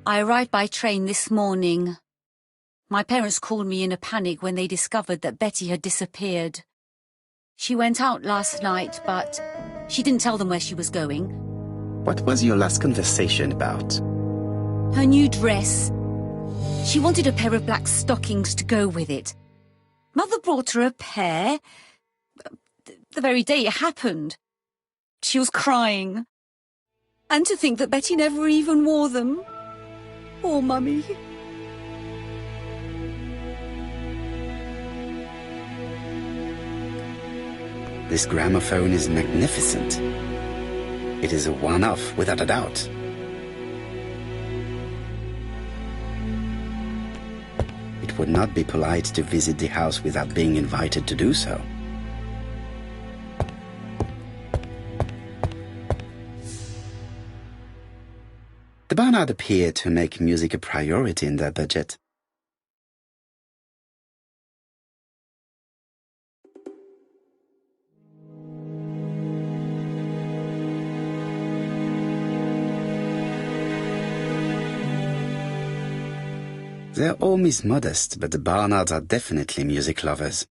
I arrived by train this morning. My parents called me in a panic when they discovered that Betty had disappeared. She went out last night, but she didn't tell them where she was going. What was your last conversation about? Her new dress. She wanted a pair of black stockings to go with it. Mother brought her a pair. The very day it happened. She was crying. And to think that Betty never even wore them. Poor Mummy. This gramophone is magnificent. It is a one-off, without a doubt. It would not be polite to visit the house without being invited to do so. The Barnard appeared to make music a priority in their budget. Their home is modest, but the Barnards are definitely music lovers.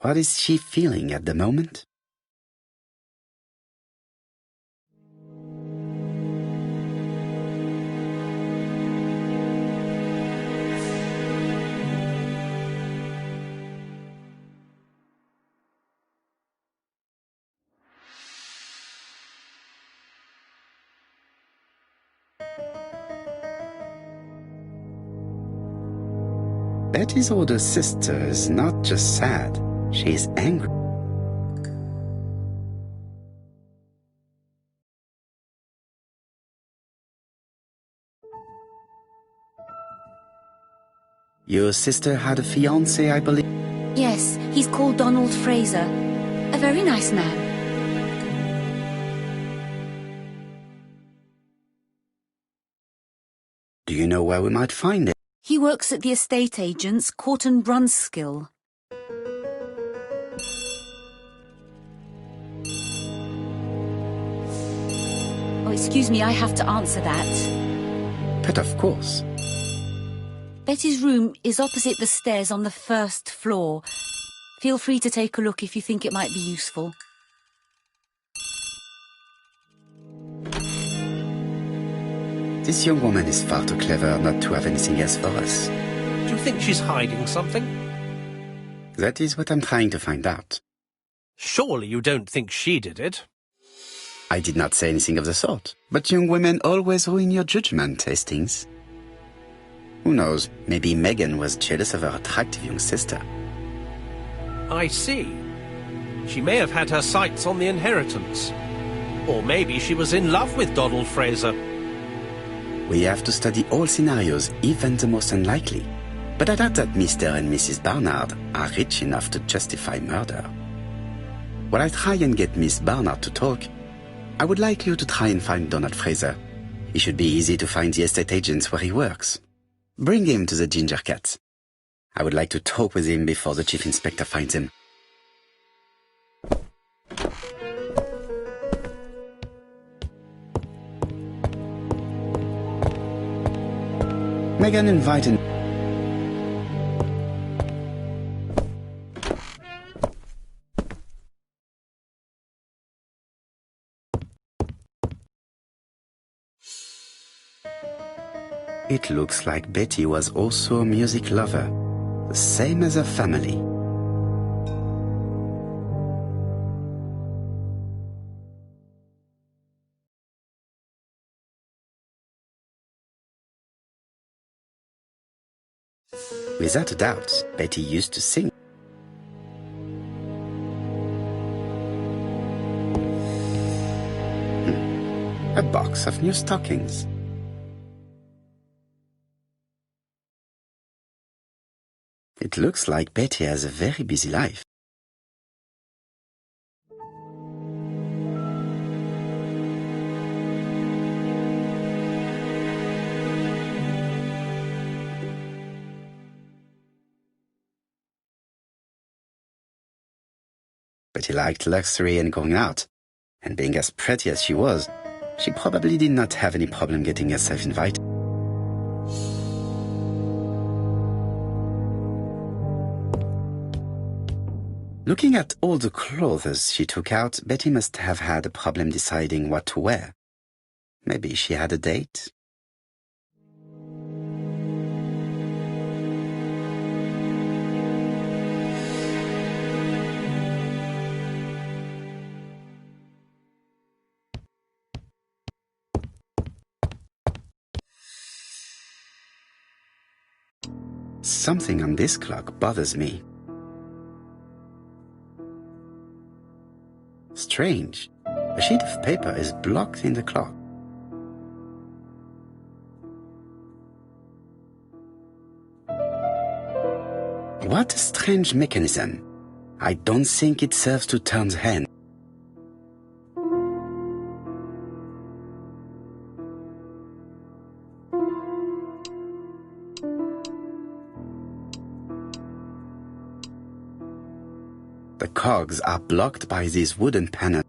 What is she feeling at the moment? Betty's older sister is not just sad, she is angry. Your sister had a fiancé, I believe? Yes, he's called Donald Fraser. A very nice man. Do you know where we might find it? He works at the estate agent's, Corton Brunskill. Oh, excuse me, I have to answer that. But of course. Betty's room is opposite the stairs on the first floor. Feel free to take a look if you think it might be useful. This young woman is far too clever not to have anything else for us. Do you think she's hiding something? That is what I'm trying to find out. Surely you don't think she did it? I did not say anything of the sort, but young women always ruin your judgment, Hastings. Who knows, maybe Megan was jealous of her attractive young sister. I see. She may have had her sights on the inheritance. Or maybe she was in love with Donald Fraser. We have to study all scenarios, even the most unlikely. But I doubt that Mr. and Mrs. Barnard are rich enough to justify murder. While I try and get Miss Barnard to talk, I would like you to try and find Donald Fraser. It should be easy to find the estate agents where he works. Bring him to the Ginger Cat. I would like to talk with him before the Chief Inspector finds him. Megan invited... It looks like Betty was also a music lover, the same as her family. Without a doubt, Betty used to sing. A box of new stockings. It looks like Betty has a very busy life. Betty liked luxury and going out, and being as pretty as she was, she probably did not have any problem getting herself invited. Looking at all the clothes she took out, Betty must have had a problem deciding what to wear. Maybe she had a date? Something on this clock bothers me. Strange. A sheet of paper is blocked in the clock. What a strange mechanism. I don't think it serves to turn the hand. The cogs are blocked by these wooden panels.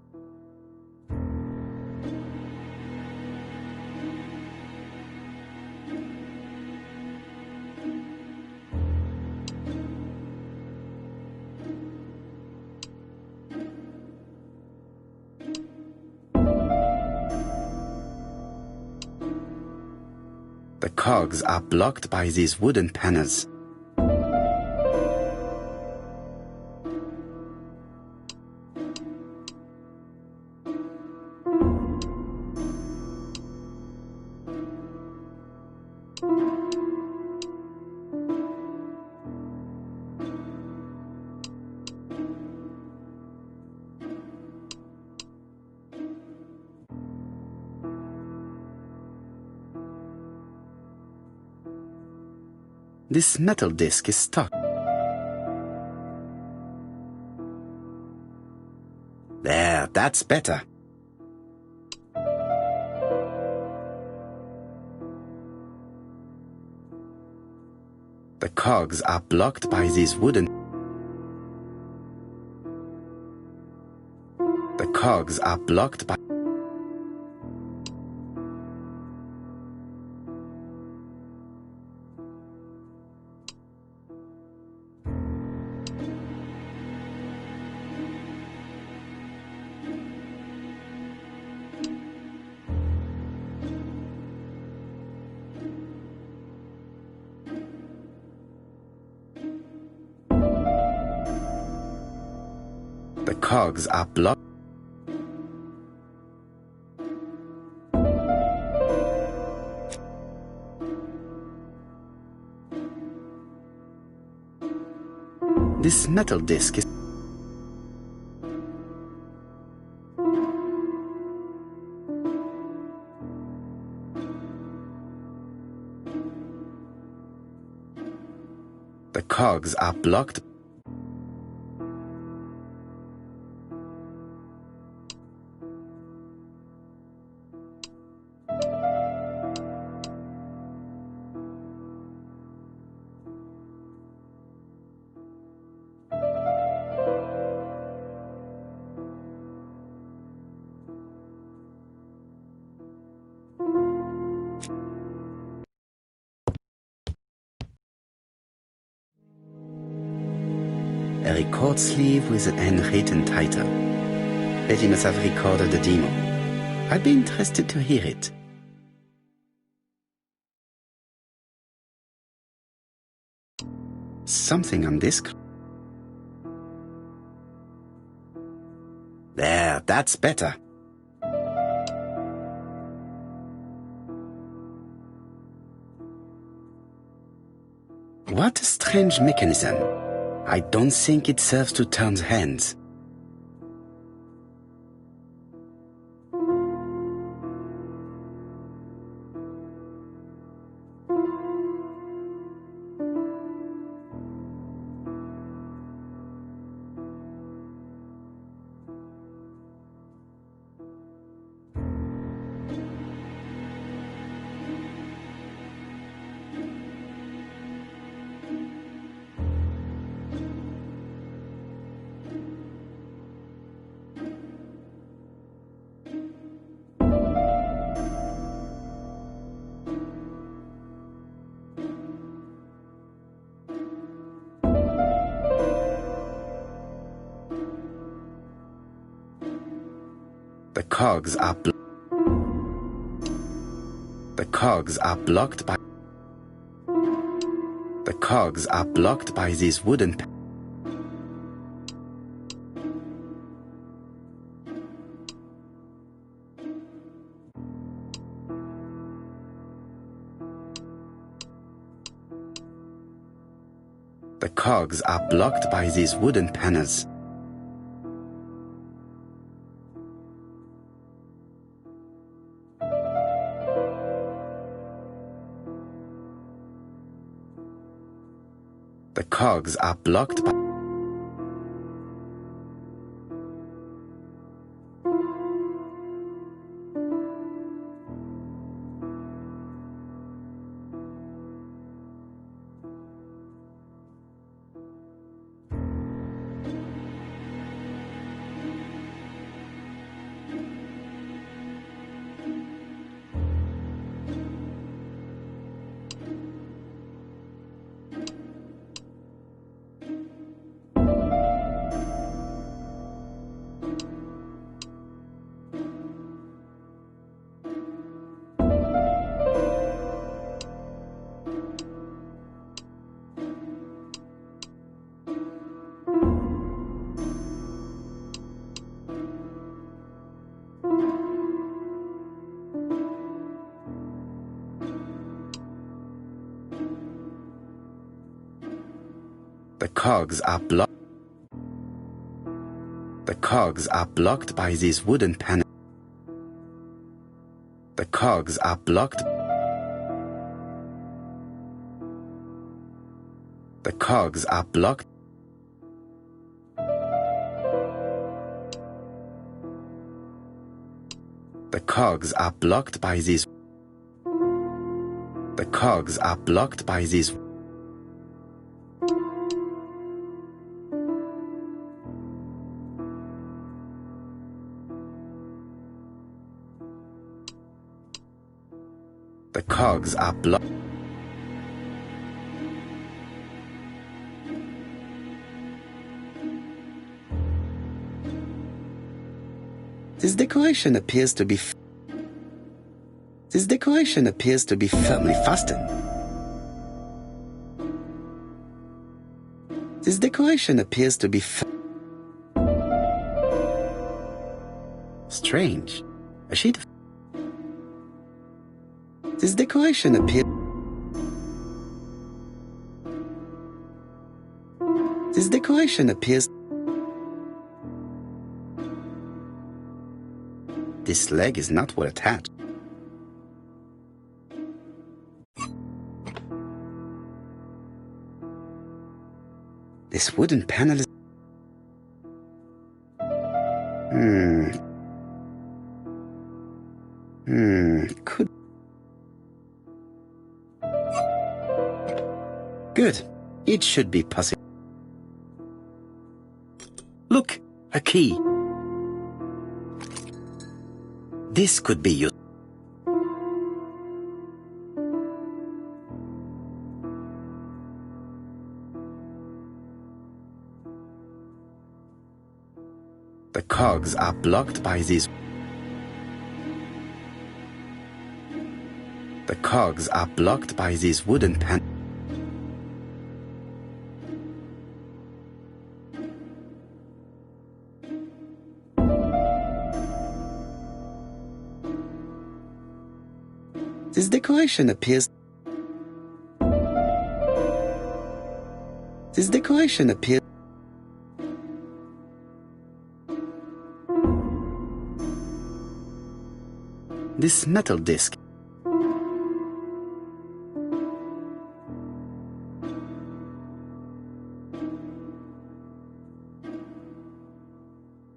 The cogs are blocked by these wooden panels. This metal disc is stuck. There, that's better. The cogs are blocked by these wooden... The cogs are blocked by... The cogs are blocked. This metal disc is... The cogs are blocked. A record sleeve with an handwritten title. Betty must have recorded the demo. I'd be interested to hear it. Something on disc. There, that's better. What a strange mechanism. I don't think it serves to turn the hands. The cogs are blocked by... The cogs are blocked by these wooden... The cogs are blocked by these wooden panels. The cogs are blocked by... The cogs are blocked. The cogs are blocked by these wooden panels. The cogs are blocked. The cogs are blocked. The cogs are blocked by these. The cogs are blocked by these. The cogs are blocked. This decoration appears to be firmly fastened. This decoration appears to be strange. A sheet of this decoration appears. This decoration appears. This leg is not well attached. This wooden panel is. Could. Good. It should be possible. Look, a key. This could be used. The cogs are blocked by these. The cogs are blocked by these wooden panels. This decoration appears. This decoration appears. This metal disc.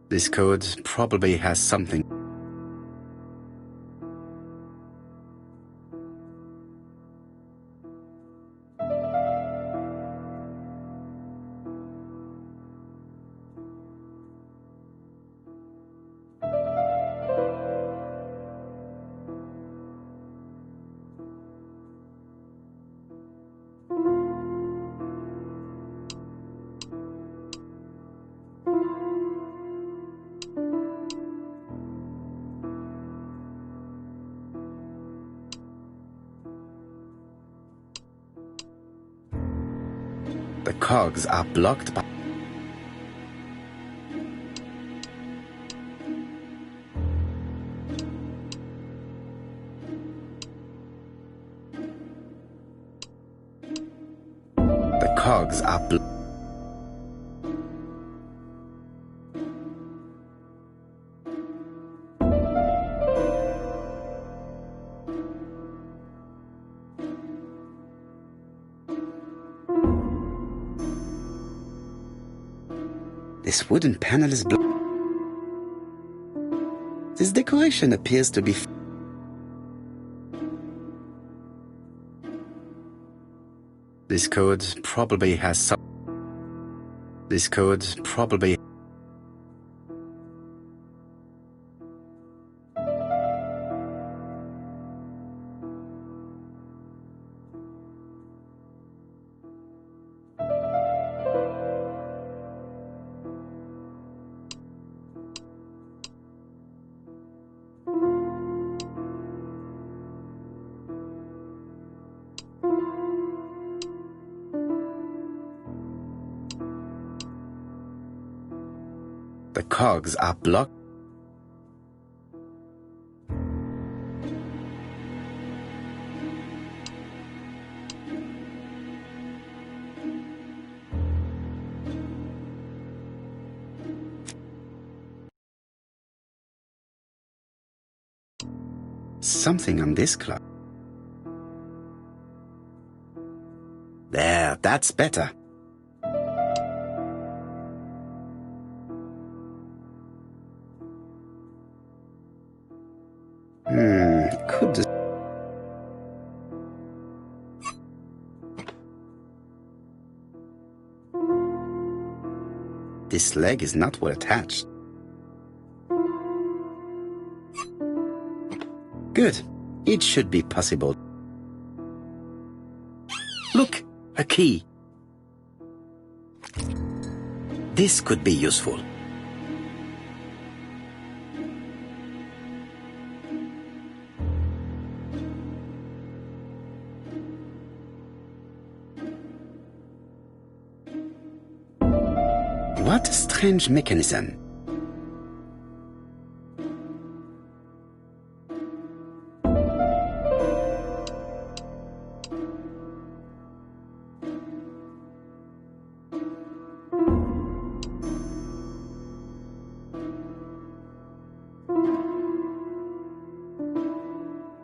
This code probably has something. The cogs are blocked by. The cogs are blocked. This wooden panel is blocked. This decoration appears to be. This code probably has some. This code probably. The cogs are blocked. Something on this clock. There, that's better. Could the... This leg is not well attached. Good. It should be possible. Look, a key. This could be useful. What a strange mechanism.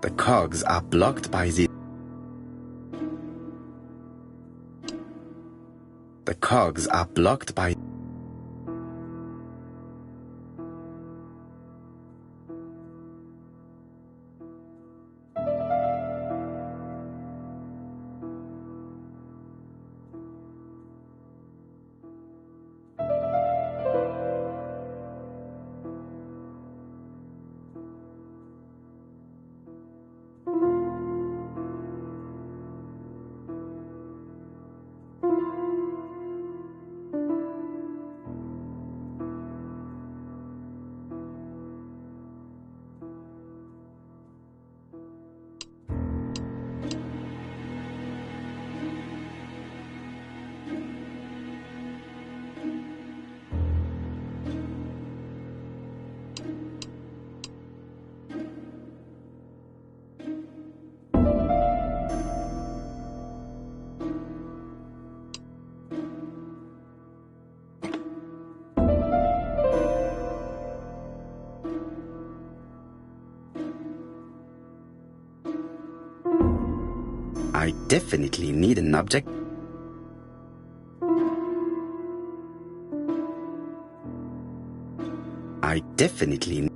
The cogs are blocked by the... The cogs are blocked by... I definitely need an object. I definitely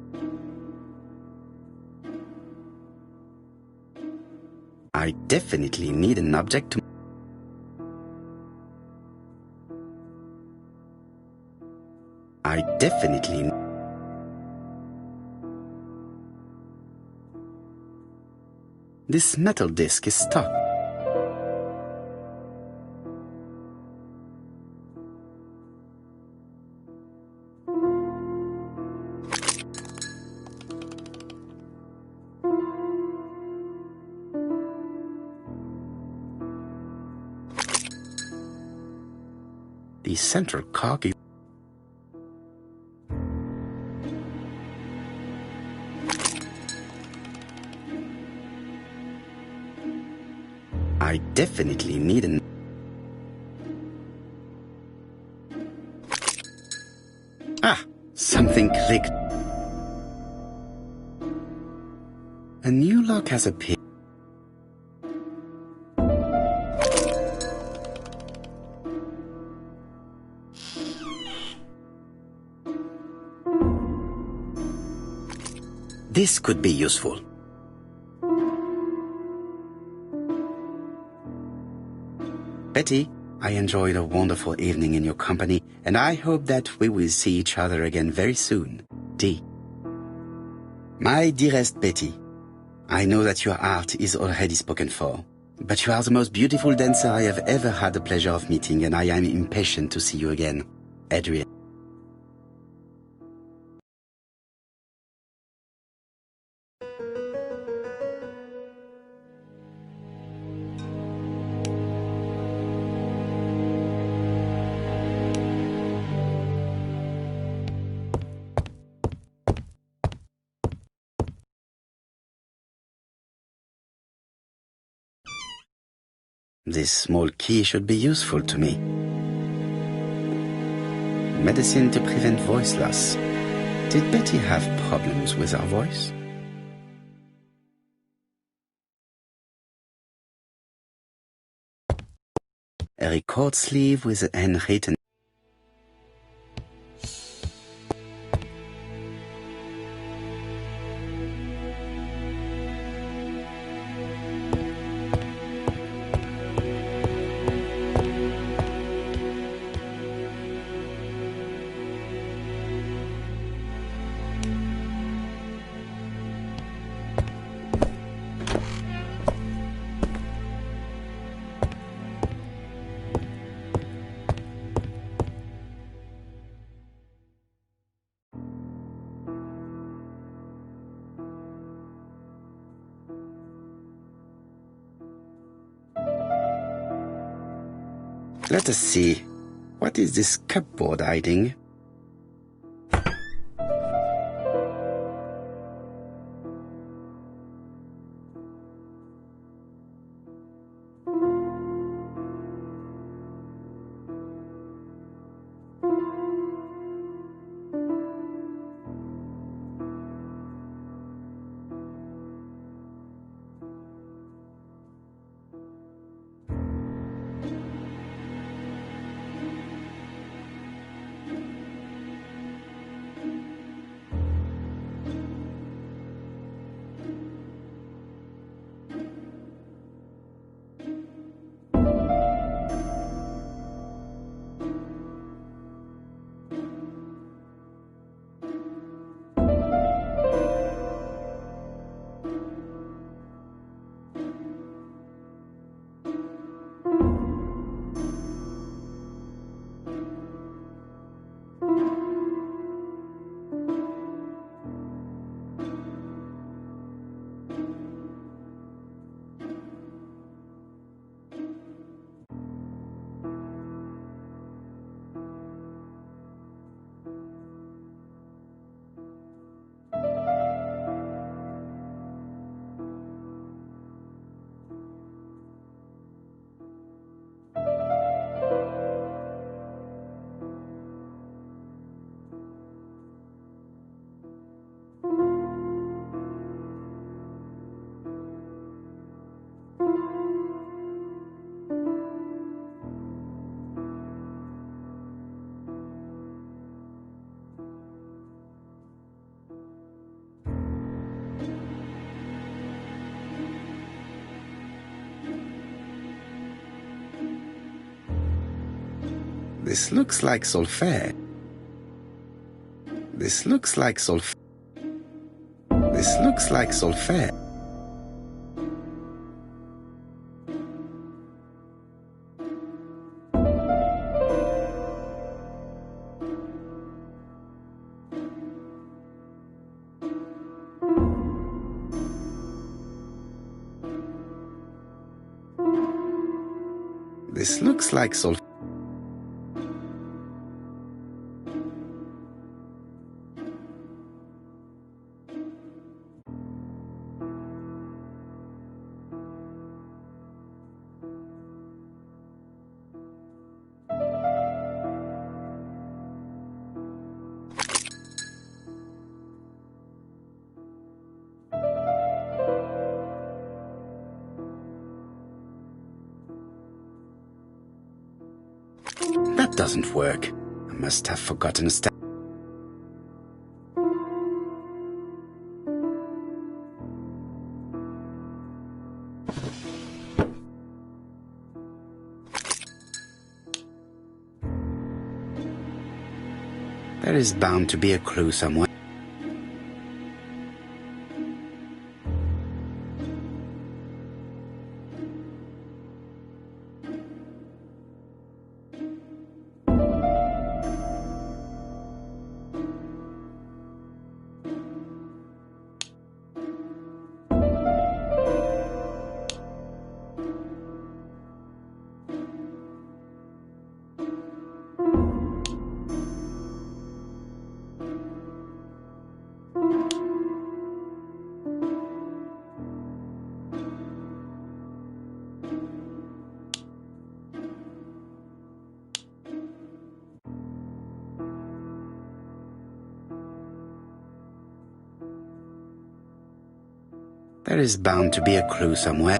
need an object to... I definitely... This metal disc is stuck. The central cog is... I definitely need an... Ah! Something clicked. A new lock has appeared. This could be useful. Betty, I enjoyed a wonderful evening in your company, and I hope that we will see each other again very soon. D. My dearest Betty, I know that your art is already spoken for, but you are the most beautiful dancer I have ever had the pleasure of meeting, and I am impatient to see you again. Adrian. This small key should be useful to me. Medicine to prevent voice loss. Did Betty have problems with her voice? a record sleeve with a handwritten. Let us see. What is this cupboard hiding? This looks like solfaing. This looks like solfaing. This looks like solfaing. This looks like solfaing. That doesn't work. I must have forgotten a step. There is bound to be a clue somewhere. There is bound to be a clue somewhere.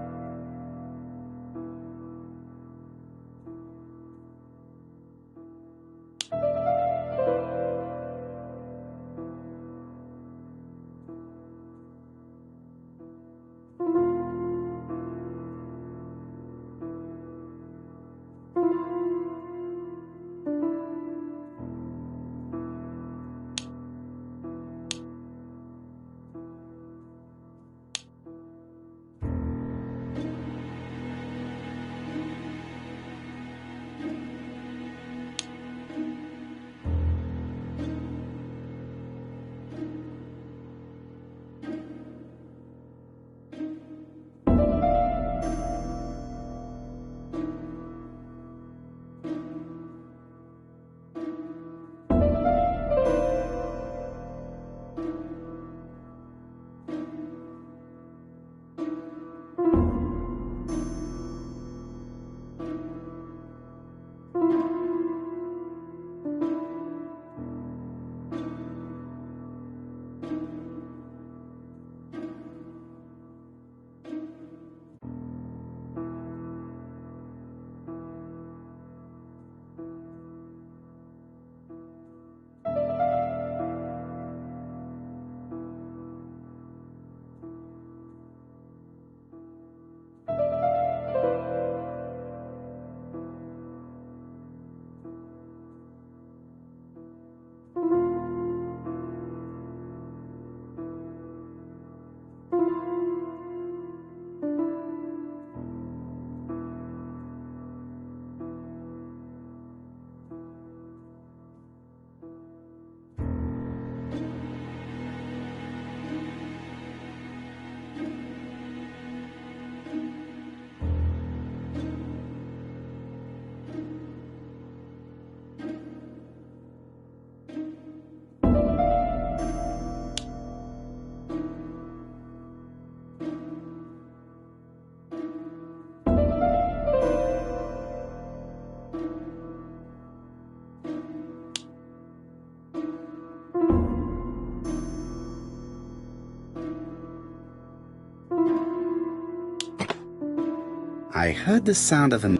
I heard the sound of a...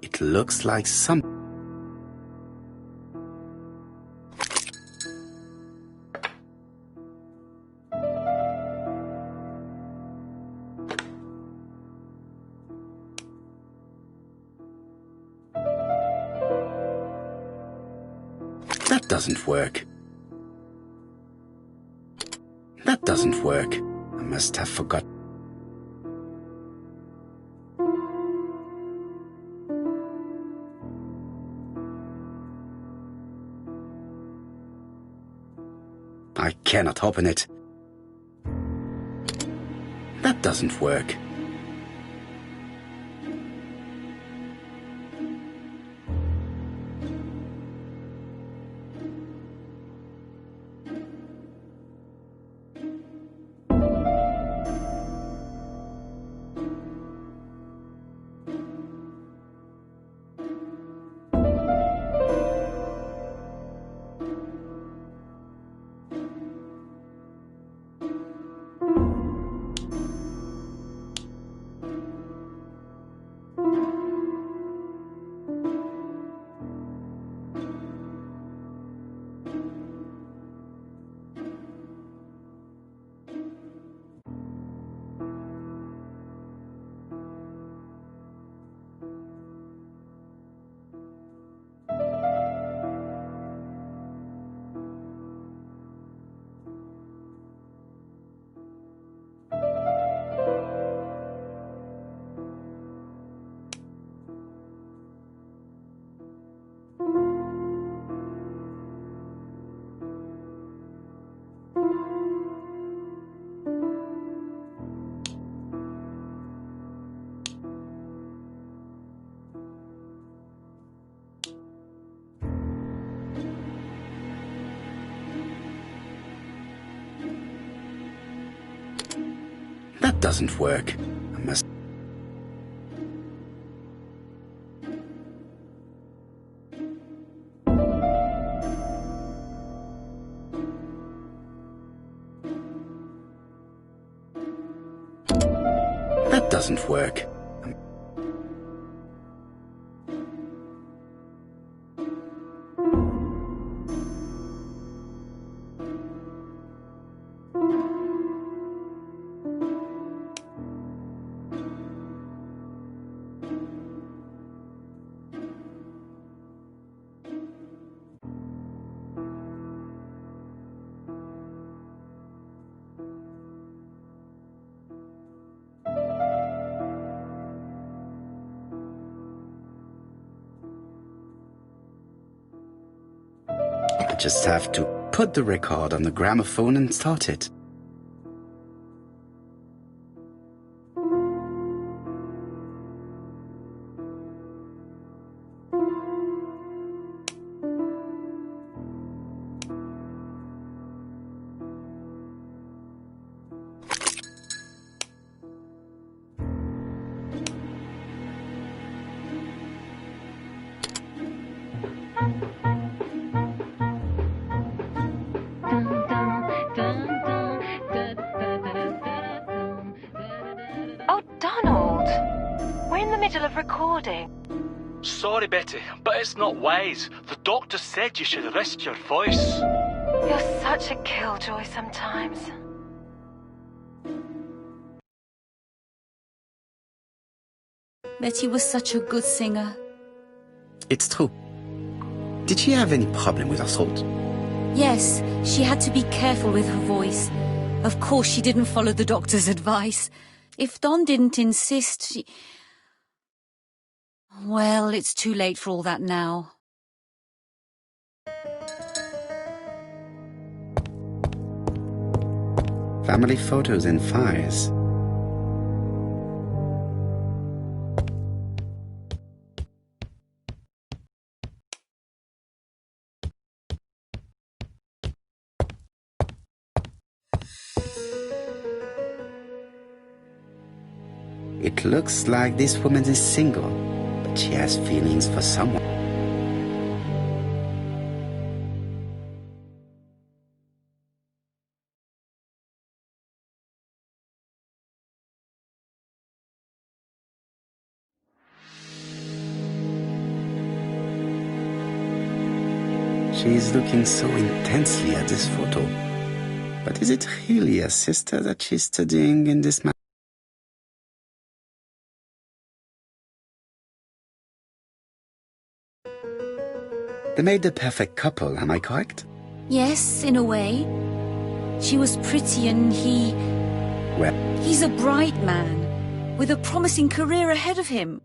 It looks like some... That doesn't work. That doesn't work. I must have forgotten. I cannot open it. That doesn't work. That doesn't work. I must... That doesn't work. I just have to put the record on the gramophone and start it. Oh, Donald! We're in the middle of recording. Sorry, Betty, but it's not wise. The doctor said you should rest your voice. You're such a killjoy sometimes. Betty was such a good singer. It's true. Did she have any problem with her throat? Yes, she had to be careful with her voice. Of course, she didn't follow the doctor's advice. If Don didn't insist, she... Well, it's too late for all that now. Family photos and files. It looks like this woman is single, but she has feelings for someone. She is looking so intensely at this photo. But is it really a sister that she's studying in this man? They made the perfect couple, am I correct? Yes, in a way. She was pretty and he... Well, He's a bright man, with a promising career ahead of him.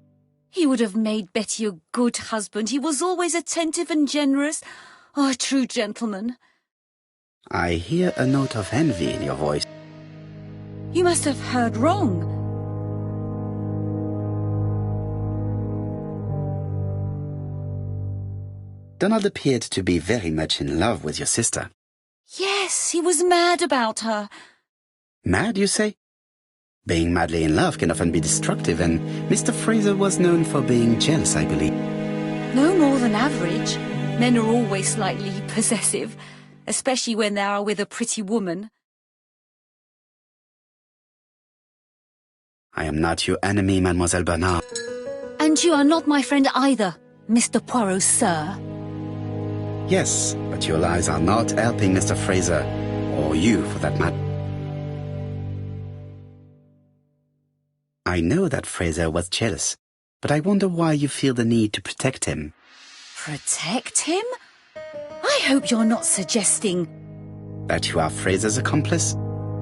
He would have made Betty a good husband. He was always attentive and generous. Oh, a true gentleman. I hear a note of envy in your voice. You must have heard wrong. Donald appeared to be very much in love with your sister. Yes, he was mad about her. Mad, you say? Being madly in love can often be destructive, and Mr. Fraser was known for being jealous, I believe. No more than average. Men are always slightly possessive, especially when they are with a pretty woman. I am not your enemy, Mademoiselle Bernard. And you are not my friend either, Mr. Poirot, sir. Yes, but your lies are not helping Mr. Fraser, or you for that matter. I know that Fraser was jealous, but I wonder why you feel the need to protect him. Protect him? I hope you're not suggesting... That you are Fraser's accomplice?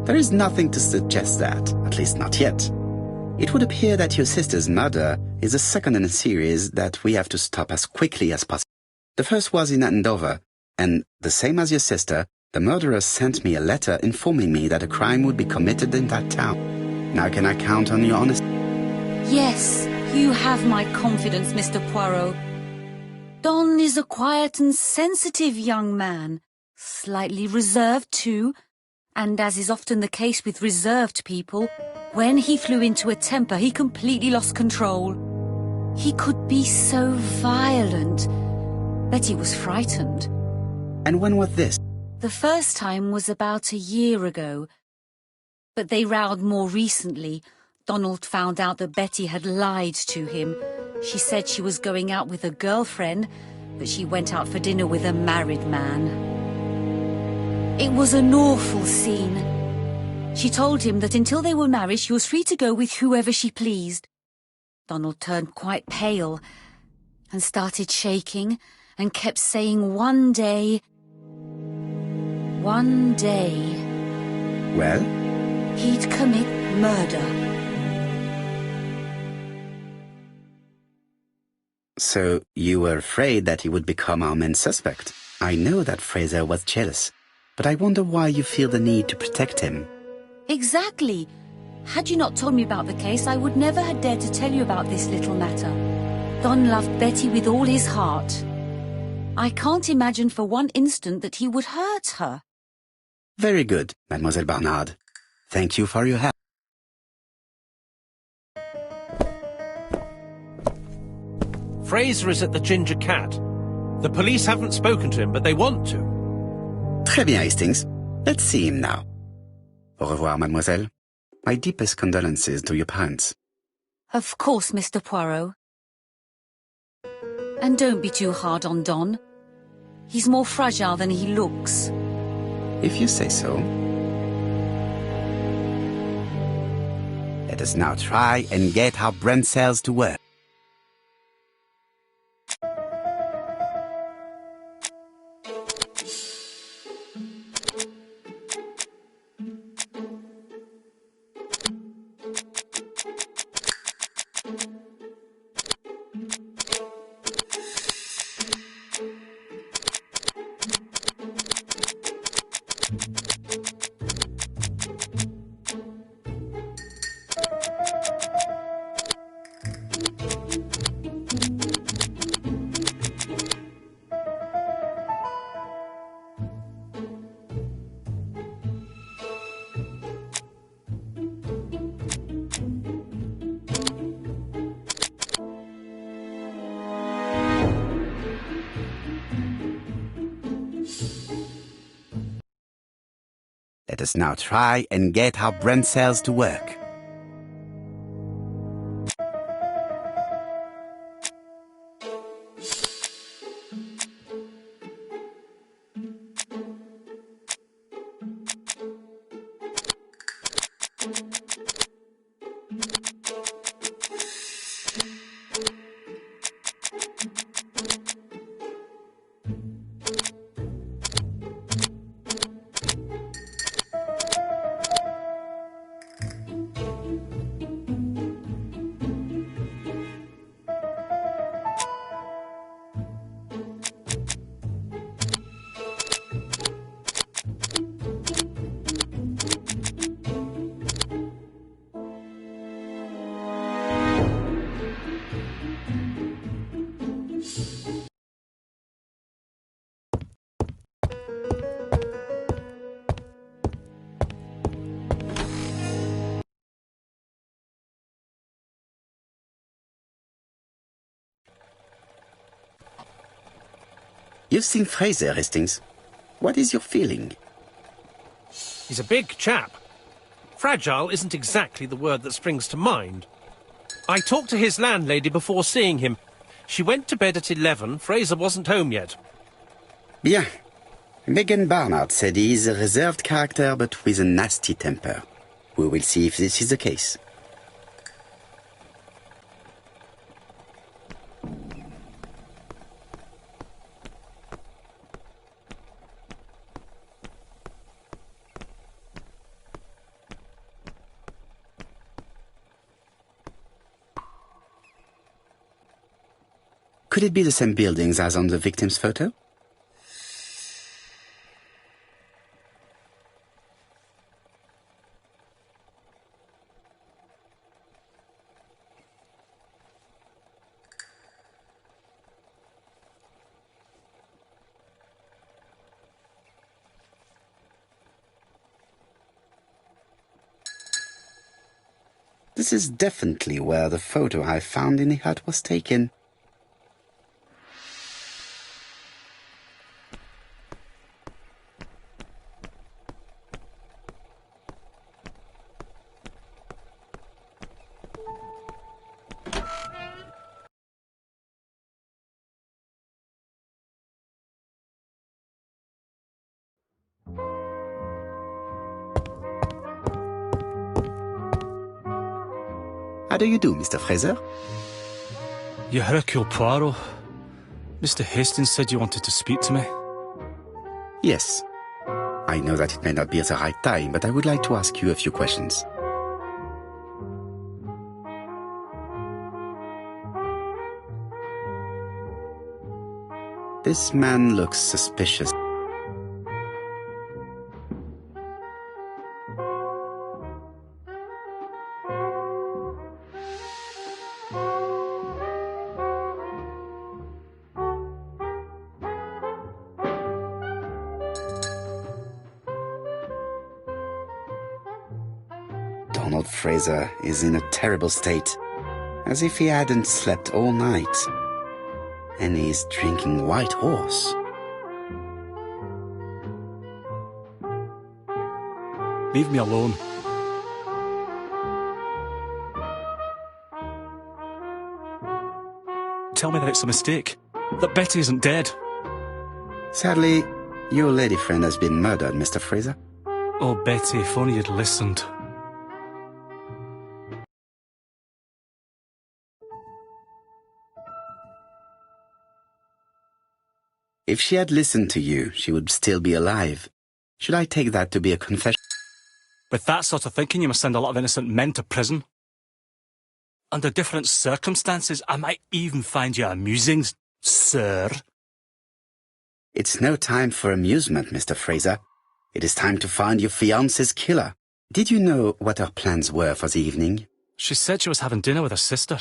There is nothing to suggest that, at least not yet. It would appear that your sister's murder is the second in a series that we have to stop as quickly as possible. The first was in Andover, and the same as your sister, the murderer sent me a letter informing me that a crime would be committed in that town. Now can I count on your honesty? Yes, you have my confidence, Mr. Poirot. Don is a quiet and sensitive young man, slightly reserved too, and as is often the case with reserved people, when he flew into a temper, he completely lost control. He could be so violent. Betty was frightened. And when was this? The first time was about a year ago. But they rowed more recently. Donald found out that Betty had lied to him. She said she was going out with a girlfriend, but she went out for dinner with a married man. It was an awful scene. She told him that until they were married, she was free to go with whoever she pleased. Donald turned quite pale and started shaking and kept saying one day... Well? He'd commit murder. So you were afraid that he would become our main suspect. I know that Fraser was jealous, but I wonder why you feel the need to protect him. Exactly. Had you not told me about the case, I would never have dared to tell you about this little matter. Don loved Betty with all his heart. I can't imagine for one instant that he would hurt her. Very good, Mademoiselle Barnard. Thank you for your help. Fraser is at the Ginger Cat. The police haven't spoken to him, but they want to. Très bien, Hastings. Let's see him now. Au revoir, mademoiselle. My deepest condolences to your parents. Of course, Mr. Poirot. And don't be too hard on Don. He's more fragile than he looks. If you say so. Let us now try and get our brain cells to work. Let us now try and get our brain cells to work. You've seen Fraser, Hastings. What is your feeling? He's a big chap. Fragile isn't exactly the word that springs to mind. I talked to his landlady before seeing him. She went to bed at 11. Fraser wasn't home yet. Bien. Megan Barnard said he is a reserved character but with a nasty temper. We will see if this is the case. Could it be the same buildings as on the victim's photo? This is definitely where the photo I found in the hut was taken. How do you do, Mr. Fraser? You Hercule Poirot. Mr. Hastings said you wanted to speak to me. Yes. I know that it may not be at the right time, but I would like to ask you a few questions. This man looks suspicious. Donald Fraser is in a terrible state, as if he hadn't slept all night. And he's drinking White Horse. Leave me alone. Tell me that it's a mistake. That Betty isn't dead. Sadly, your lady friend has been murdered, Mr. Fraser. Oh, Betty, if only you'd listened. If she had listened to you, she would still be alive. Should I take that to be a confession? With that sort of thinking, you must send a lot of innocent men to prison. Under different circumstances, I might even find you amusing, sir. It's no time for amusement, Mr. Fraser. It is time to find your fiancé's killer. Did you know what her plans were for the evening? She said she was having dinner with her sister.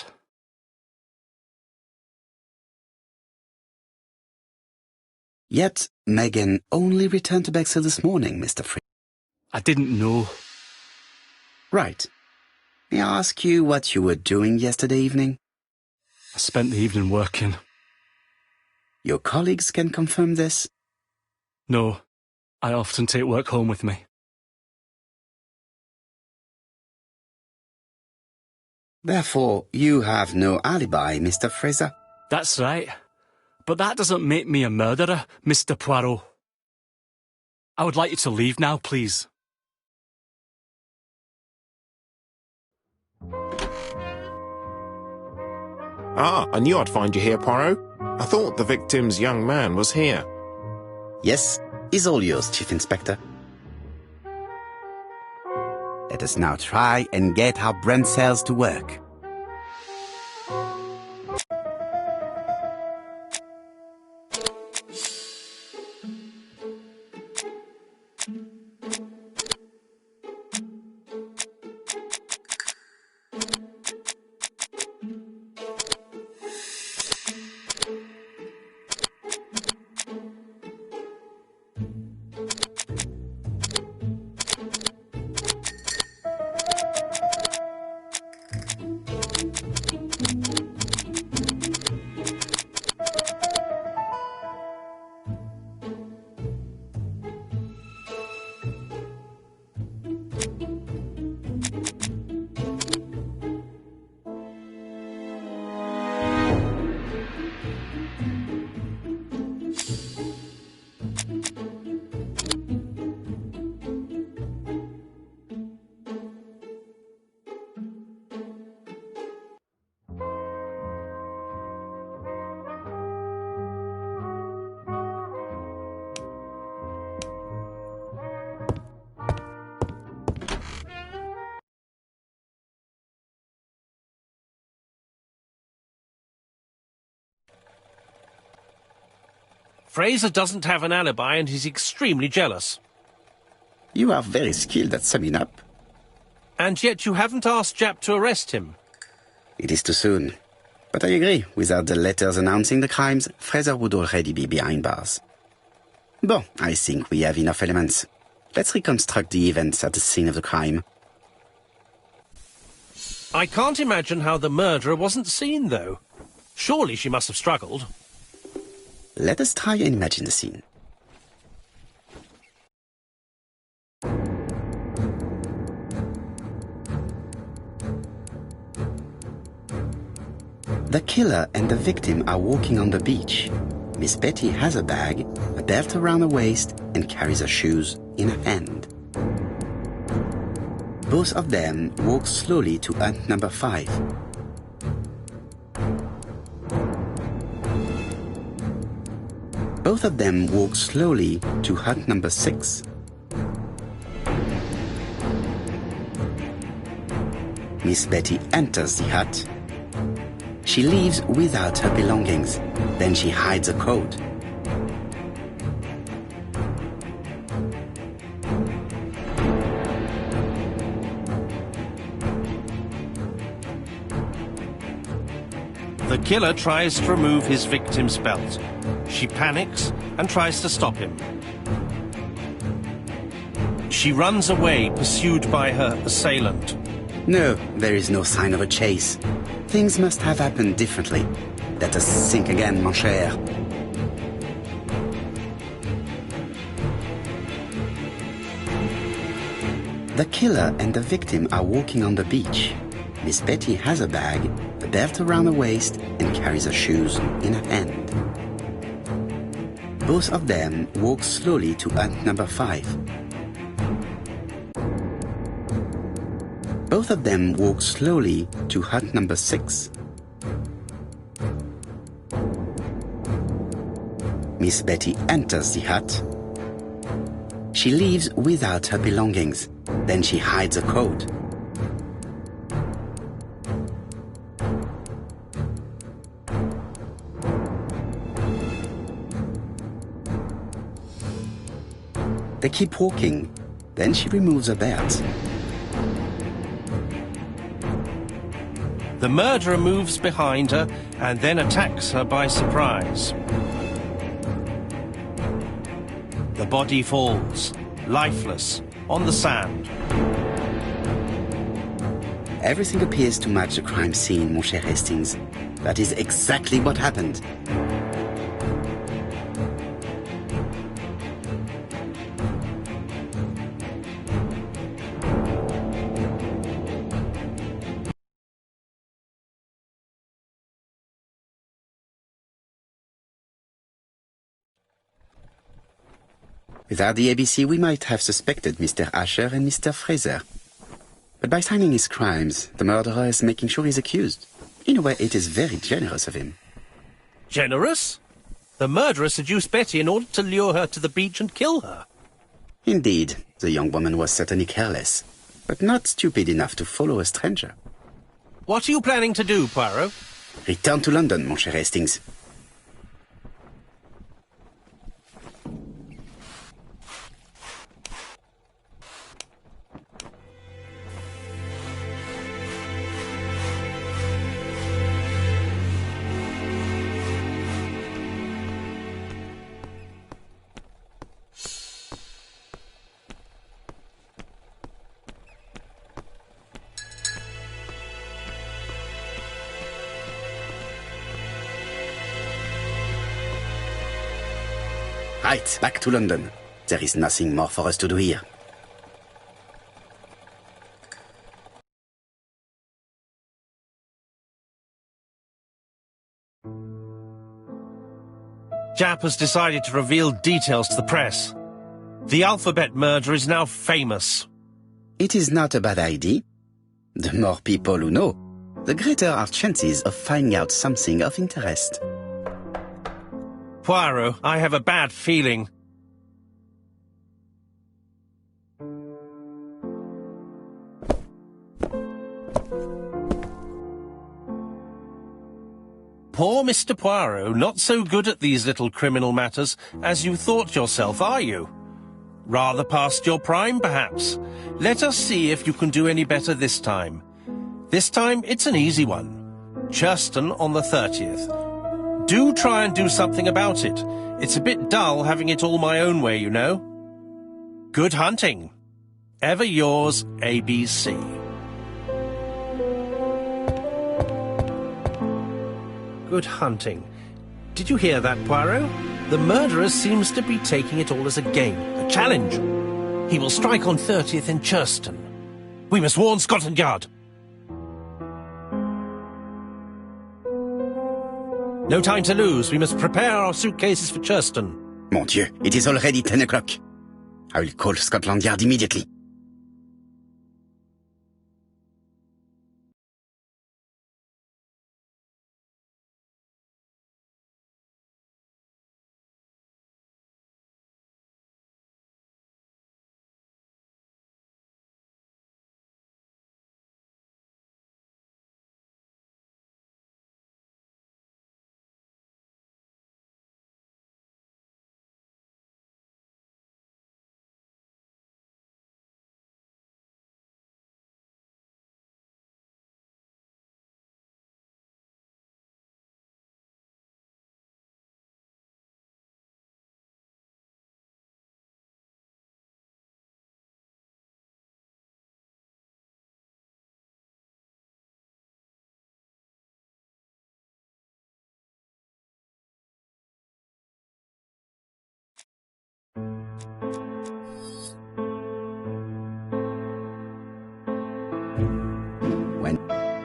Yet, Megan only returned to Bexhill this morning, Mr. Fraser. I didn't know. Right. May I ask you what you were doing yesterday evening? I spent the evening working. Your colleagues can confirm this? No, I often take work home with me. Therefore, you have no alibi, Mr. Fraser? That's right. But that doesn't make me a murderer, Mr. Poirot. I would like you to leave now, please. Ah, I knew I'd find you here, Poirot. I thought the victim's young man was here. Yes, he's all yours, Chief Inspector. Let us now try and get our brain cells to work. Fraser doesn't have an alibi and he's extremely jealous. You are very skilled at summing up. And yet you haven't asked Jap to arrest him. It is too soon. But I agree, without the letters announcing the crimes, Fraser would already be behind bars. Bon, I think we have enough elements. Let's reconstruct the events at the scene of the crime. I can't imagine how the murderer wasn't seen, though. Surely she must have struggled. Let us try and imagine the scene. The killer and the victim are walking on the beach. Miss Betty has a bag, a belt around her waist, and carries her shoes in her hand. Both of them walk slowly to hut number 5. Both of them walk slowly to hut number 6. Miss Betty enters the hut. She leaves without her belongings. Then she hides a coat. The killer tries to remove his victim's belt. She panics and tries to stop him. She runs away, pursued by her assailant. No, there is no sign of a chase. Things must have happened differently. Let us think again, mon cher. The killer and the victim are walking on the beach. Miss Betty has a bag, a belt around her waist, and carries her shoes in her hand. Both of them walk slowly to hut number 5. Both of them walk slowly to hut number 6. Miss Betty enters the hut. She leaves without her belongings. Then she hides a coat. They keep walking. Then she removes her belt. The murderer moves behind her and then attacks her by surprise. The body falls, lifeless, on the sand. Everything appears to match the crime scene, mon cher Hastings. That is exactly what happened. Without the ABC, we might have suspected Mr. Asher and Mr. Fraser. But by signing his crimes, the murderer is making sure he's accused. In a way, it is very generous of him. Generous? The murderer seduced Betty in order to lure her to the beach and kill her. Indeed, the young woman was certainly careless, but not stupid enough to follow a stranger. What are you planning to do, Poirot? Return to London, mon cher Hastings. Right, back to London. There is nothing more for us to do here. Jap has decided to reveal details to the press. The alphabet murder is now famous. It is not a bad idea. The more people who know, the greater our chances of finding out something of interest. Poirot, I have a bad feeling. Poor Mr. Poirot, not so good at these little criminal matters as you thought yourself, are you? Rather past your prime, perhaps. Let us see if you can do any better this time. This time, it's an easy one. Churston on the 30th. Do try and do something about it. It's a bit dull having it all my own way, you know. Good hunting. Ever yours, ABC. Good hunting. Did you hear that, Poirot? The murderer seems to be taking it all as a game, a challenge. He will strike on 30th in Churston. We must warn Scotland Yard. No time to lose. We must prepare our suitcases for Churston. Mon Dieu, it is already 10 o'clock. I will call Scotland Yard immediately.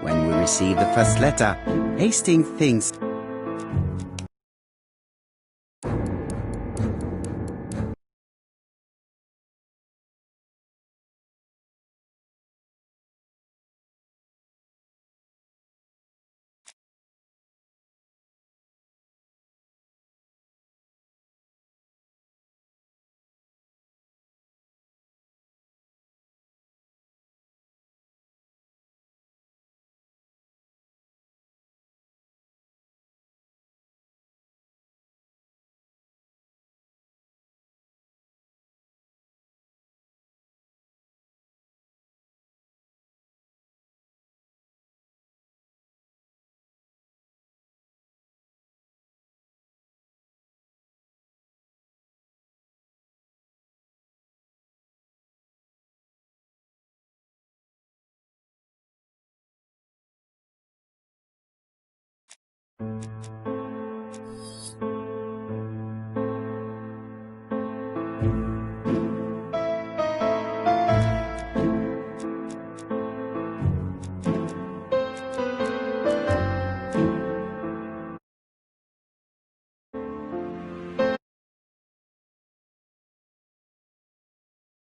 When we receive the first letter, Hastings thinks...